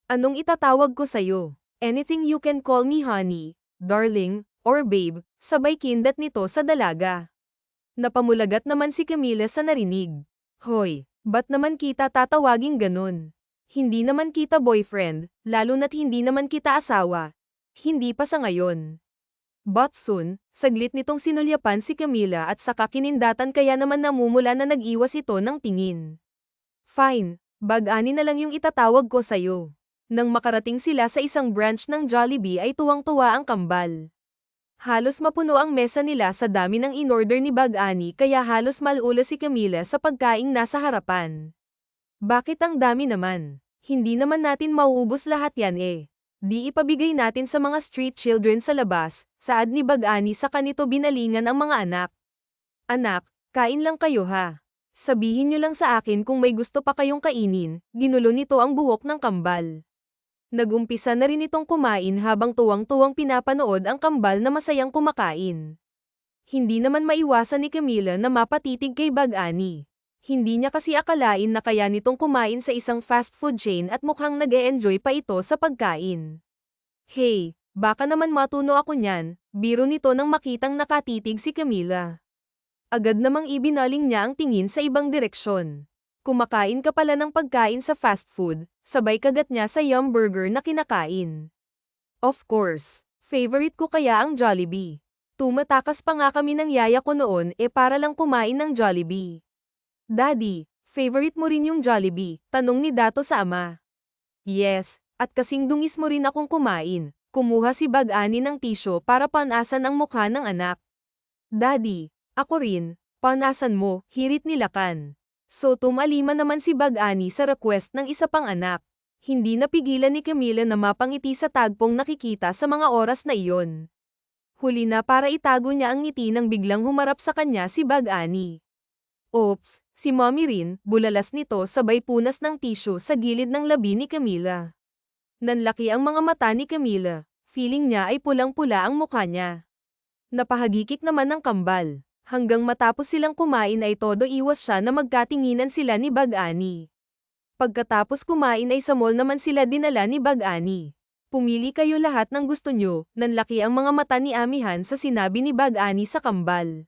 Anong itatawag ko sa'yo? Anything you can call me honey, darling, or babe, sabay kindat nito sa dalaga. Napamulagat naman si Camila sa narinig. Hoy, ba't naman kita tatawaging ganun? Hindi naman kita boyfriend, lalo na't hindi naman kita asawa. Hindi pa sa ngayon. But soon, saglit nitong sinulyapan si Camila at saka kinindatan kaya naman namumula na nag-iwas ito ng tingin. Fine, Bag-ani na lang yung itatawag ko sa'yo. Nang makarating sila sa isang branch ng Jollibee ay tuwang-tuwa ang kambal. Halos mapuno ang mesa nila sa dami ng in-order ni Bag-ani kaya halos malula si Camila sa pagkaing nasa harapan. Bakit ang dami naman? Hindi naman natin mauubos lahat yan eh. Di ipabigay natin sa mga street children sa labas, saad ni Bag-ani sa kanito binalingan ang mga anak. Anak, kain lang kayo ha. Sabihin nyo lang sa akin kung may gusto pa kayong kainin, ginulo nito ang buhok ng kambal. Nagumpisa na rin itong kumain habang tuwang-tuwang pinapanood ang kambal na masayang kumakain. Hindi naman maiwasan ni Camila na mapatitig kay Bag-ani. Hindi niya kasi akalain na kaya nitong kumain sa isang fast food chain at mukhang nag-e-enjoy pa ito sa pagkain. Hey, baka naman matuno ako niyan, biro nito nang makitang nakatitig si Camila. Agad namang ibinaling niya ang tingin sa ibang direksyon. Kumakain ka pala ng pagkain sa fast food, sabay kagat niya sa Yum Burger na kinakain. Of course, favorite ko kaya ang Jollibee. Tumatakas pa nga kami ng yaya ko noon para lang kumain ng Jollibee. Daddy, favorite mo rin yung Jollibee? Tanong ni Dato sa ama. Yes, at kasing dungis mo rin akong kumain. Kumuha si Bag-ani ng tisyo para panasan ang mukha ng anak. Daddy, ako rin, panasan mo, hirit ni Lakan. So tumalima naman si Bag-ani sa request ng isa pang anak. Hindi napigilan ni Camila na mapangiti sa tagpong nakikita sa mga oras na iyon. Huli na para itago niya ang ngiti nang biglang humarap sa kanya si Bag-ani. Oops, si Mommy rin, bulalas nito sabay punas ng tisyo sa gilid ng labi ni Camila. Nanlaki ang mga mata ni Camila, feeling niya ay pulang-pula ang mukha niya. Napahagikik naman ng kambal. Hanggang matapos silang kumain ay todo iwas siya na magkatinginan sila ni Bag-ani. Pagkatapos kumain ay sa mall naman sila dinala ni Bag-ani. Pumili kayo lahat ng gusto nyo, nanlaki ang mga mata ni Amihan sa sinabi ni Bag-ani sa kambal.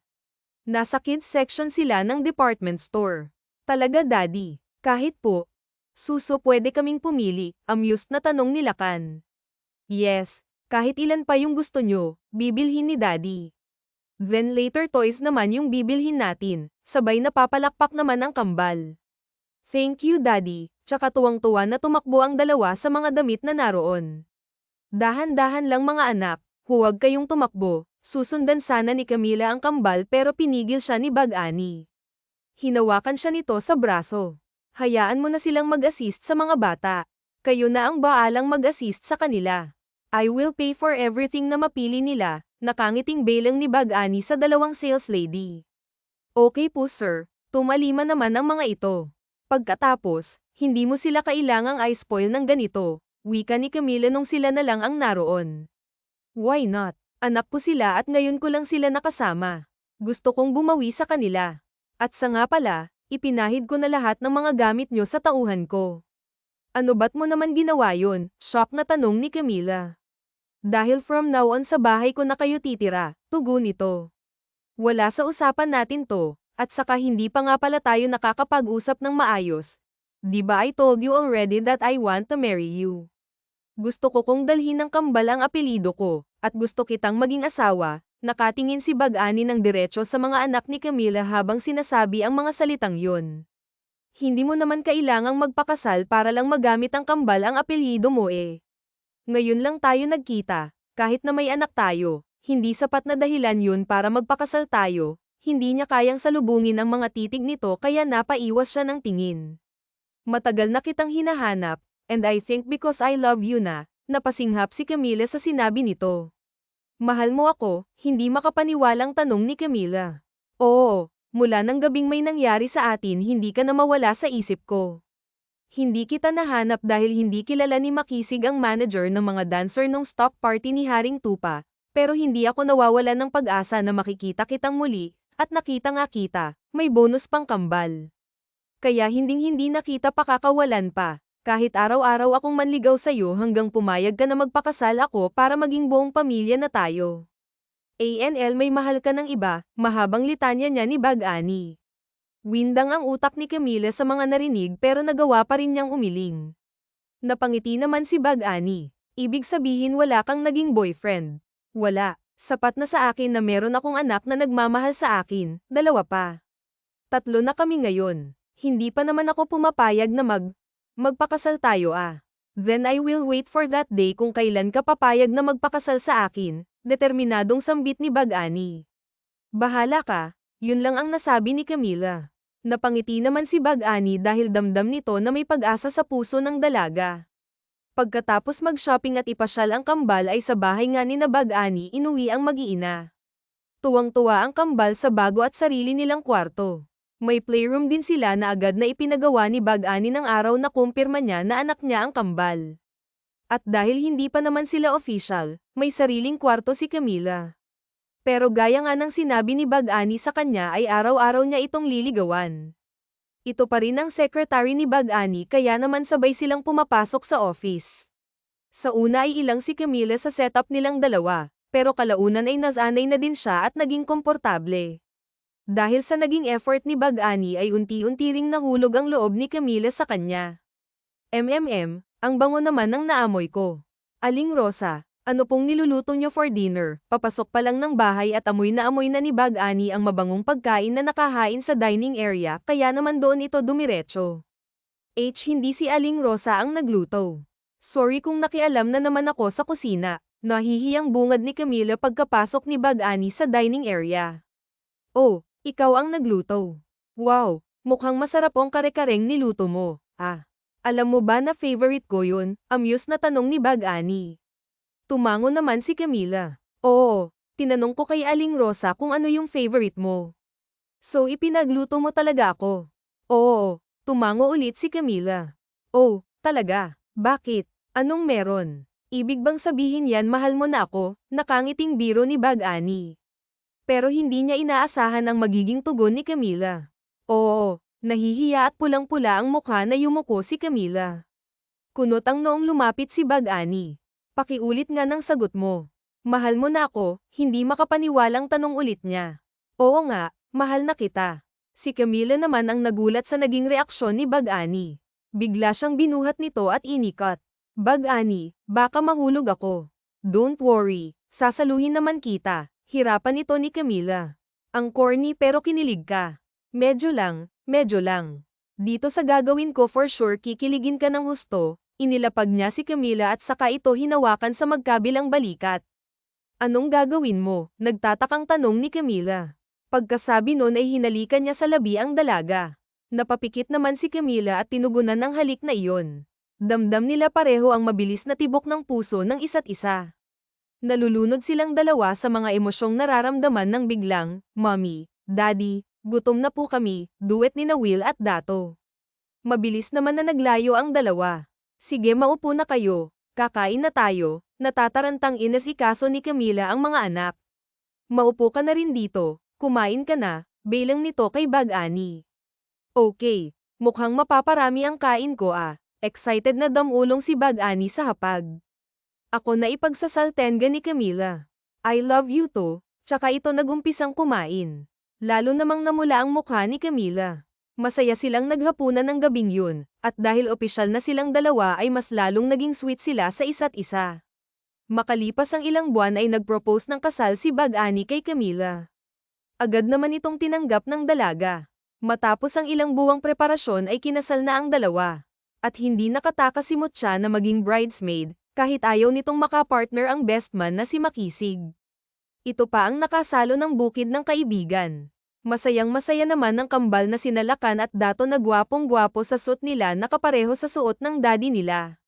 Nasa kids section sila ng department store. Talaga daddy, kahit po. Suso pwede kaming pumili, amused na tanong ni Lakan. Yes, kahit ilan pa yung gusto nyo, bibilhin ni daddy. Then later toys naman yung bibilhin natin, sabay napapalakpak naman ang kambal. Thank you daddy, tsaka tuwang-tuwa na tumakbo ang dalawa sa mga damit na naroon. Dahan-dahan lang mga anak, huwag kayong tumakbo, susundan sana ni Camila ang kambal pero pinigil siya ni Bag-ani. Hinawakan siya nito sa braso. Hayaan mo na silang mag-assist sa mga bata. Kayo na ang baalang mag-assist sa kanila. I will pay for everything na mapili nila. Nakangiting belang ni Bag-ani sa dalawang sales lady. Okay po sir, tumalima naman ang mga ito. Pagkatapos, hindi mo sila kailangang i-spoil ng ganito, wika ni Camila nung sila na lang ang naroon. Why not? Anak ko sila at ngayon ko lang sila nakasama. Gusto kong bumawi sa kanila. At sa nga pala, ipinahid ko na lahat ng mga gamit nyo sa tauhan ko. Ano ba't mo naman ginawa yun? Shock na tanong ni Camila. Dahil from now on sa bahay ko na kayo titira, tugon nito. Wala sa usapan natin to, at saka hindi pa nga pala tayo nakakapag-usap ng maayos. Di ba I told you already that I want to marry you? Gusto ko kong dalhin ng kambal ang apelido ko, at gusto kitang maging asawa. Nakatingin si Bag-ani ng diretso sa mga anak ni Camila habang sinasabi ang mga salitang yun. Hindi mo naman kailangang magpakasal para lang magamit ang kambal ang apelyido mo eh. Ngayon lang tayo nagkita, kahit na may anak tayo, hindi sapat na dahilan yun para magpakasal tayo, hindi niya kayang salubungin ang mga titig nito kaya napaiwas siya ng tingin. Matagal na kitang hinahanap, and I think because I love you na, napasinghap si Camila sa sinabi nito. Mahal mo ako, hindi makapaniwalang tanong ni Camila. Oo, mula ng gabing may nangyari sa atin hindi ka na mawala sa isip ko. Hindi kita nahanap dahil hindi kilala ni Makisig ang manager ng mga dancer nung stock party ni Haring Tupa, pero hindi ako nawawala ng pag-asa na makikita kitang muli, at nakita nga kita, may bonus pang kambal. Kaya hinding-hindi na kita pakakawalan pa, kahit araw-araw akong manligaw sa'yo hanggang pumayag ka na magpakasal ako para maging buong pamilya na tayo. ANL may mahal ka ng iba, mahabang litanya niya ni Bag-ani. Windang ang utak ni Camila sa mga narinig pero nagawa pa rin niyang umiling. Napangiti naman si Bag-Ani. Ibig sabihin wala kang naging boyfriend. Wala. Sapat na sa akin na meron akong anak na nagmamahal sa akin, 2 pa. 3 na kami ngayon. Hindi pa naman ako pumapayag na magpakasal tayo ah. Then I will wait for that day kung kailan ka papayag na magpakasal sa akin, determinadong sambit ni Bag-Ani. Bahala ka, yun lang ang nasabi ni Camila. Napangiti naman si Bag-Ani dahil damdam nito na may pag-asa sa puso ng dalaga. Pagkatapos mag-shopping at ipasyal ang kambal ay sa bahay nga ni na Bag-Ani inuwi ang mag-iina. Tuwang-tuwa ang kambal sa bago at sarili nilang kwarto. May playroom din sila na agad na ipinagawa ni Bag-Ani ng araw na kumpirma niya na anak niya ang kambal. At dahil hindi pa naman sila official, may sariling kwarto si Camila. Pero gaya nga ng sinabi ni Bag-Ani sa kanya ay araw-araw niya itong liligawan. Ito pa rin ang secretary ni Bag-Ani kaya naman sabay silang pumapasok sa office. Sa una ay ilang si Camila sa setup nilang dalawa, pero kalaunan ay nasanay na din siya at naging komportable. Dahil sa naging effort ni Bag-Ani ay unti-unti ring nahulog ang loob ni Camila sa kanya. Ang bango naman ng naamoy ko. Aling Rosa, ano pong niluluto niyo for dinner? Papasok pa lang ng bahay at amoy na ni Bag-Ani ang mabangong pagkain na nakahain sa dining area kaya naman doon ito dumiretso. Hindi si Aling Rosa ang nagluto. Sorry kung nakialam na naman ako sa kusina. Nahihiyang bungad ni Camila pagkapasok ni Bag-Ani sa dining area. Oh, ikaw ang nagluto. Wow, mukhang masarap ang kare-kareng niluto mo. Alam mo ba na favorite ko yun? Amused na tanong ni Bag-Ani. Tumango naman si Camila. Oo, tinanong ko kay Aling Rosa kung ano yung favorite mo. So ipinagluto mo talaga ako? Oo, tumango ulit si Camila. Oh, talaga? Bakit? Anong meron? Ibig bang sabihin yan mahal mo na ako? Nakangiting biro ni Bag-Ani. Pero hindi niya inaasahan ang magiging tugon ni Camila. Oo, nahihiya at pulang-pula ang mukha na yumuko si Camila. Kunot ang noong lumapit si Bag-Ani. Pakiulit nga ng sagot mo. Mahal mo na ako, hindi makapaniwalang tanong ulit niya. Oo nga, mahal na kita. Si Camila naman ang nagulat sa naging reaksyon ni Bag-Ani. Bigla siyang binuhat nito at inikat. Bag-Ani, baka mahulog ako. Don't worry, sasaluhin naman kita. Hirapan ito ni Camila. Ang corny pero kinilig ka. Medyo lang. Dito sa gagawin ko for sure kikiligin ka ng husto, inilapag niya si Camila at saka ito hinawakan sa magkabilang balikat. Anong gagawin mo? Nagtatakang tanong ni Camila. Pagkasabi nun ay hinalikan niya sa labi ang dalaga. Napapikit naman si Camila at tinugunan ng halik na iyon. Damdam nila pareho ang mabilis na tibok ng puso ng isa't isa. Nalulunod silang dalawa sa mga emosyong nararamdaman ng biglang, Mommy, Daddy, gutom na po kami, duet ni na Will at Dato. Mabilis naman na naglayo ang dalawa. Sige maupo na kayo, kakain na tayo, natatarantang inasikaso ni Camila ang mga anak. Maupo ka na rin dito, kumain ka na, bilang nito kay Bag-Ani. Okay, mukhang mapaparami ang kain ko Excited na damulong si Bag-Ani sa hapag. Ako na ipagsasaltenga ni Camila. I love you too, tsaka ito nagumpisang kumain. Lalo namang namula ang mukha ni Camila. Masaya silang naghapunan ng gabing yun, at dahil opisyal na silang dalawa ay mas lalong naging sweet sila sa isa't isa. Makalipas ang ilang buwan ay nag-propose ng kasal si Bag-Ani kay Camila. Agad naman itong tinanggap ng dalaga. Matapos ang ilang buwang preparasyon ay kinasal na ang dalawa. At hindi nakatakas si Mutya na maging bridesmaid, kahit ayaw nitong makapartner ang best man na si Makisig. Ito pa ang nakasalo ng bukid ng kaibigan. Masayang-masaya naman ang kambal na sina Lakan at Dato na gwapong-gwapo sa suot nila na kapareho sa suot ng daddy nila.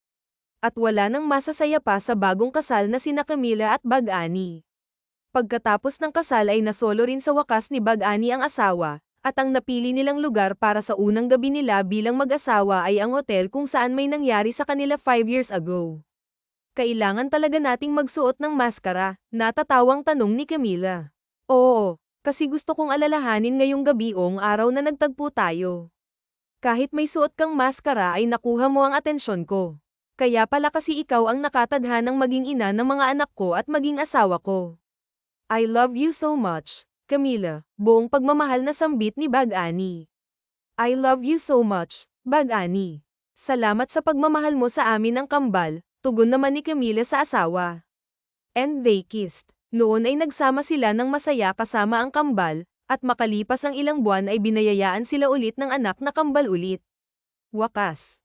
At wala nang masasaya pa sa bagong kasal na sina Camila at Bag-Ani. Pagkatapos ng kasal ay nasolo rin sa wakas ni Bag-Ani ang asawa, at ang napili nilang lugar para sa unang gabi nila bilang mag-asawa ay ang hotel kung saan may nangyari sa kanila 5 years ago. Kailangan talaga nating magsuot ng maskara, natatawang tanong ni Camila. Oo, kasi gusto kong alalahanin ngayong gabi araw na nagtagpo tayo. Kahit may suot kang maskara ay nakuha mo ang atensyon ko. Kaya pala kasi ikaw ang nakatadhanang maging ina ng mga anak ko at maging asawa ko. I love you so much, Camila, buong pagmamahal na sambit ni Bag-Ani. I love you so much, Bag-Ani. Salamat sa pagmamahal mo sa amin ng kambal, tugon naman ni Camila sa asawa. And they kissed. Noon ay nagsama sila ng masaya kasama ang kambal, at makalipas ang ilang buwan ay binayayaan sila ulit ng anak na kambal ulit. Wakas.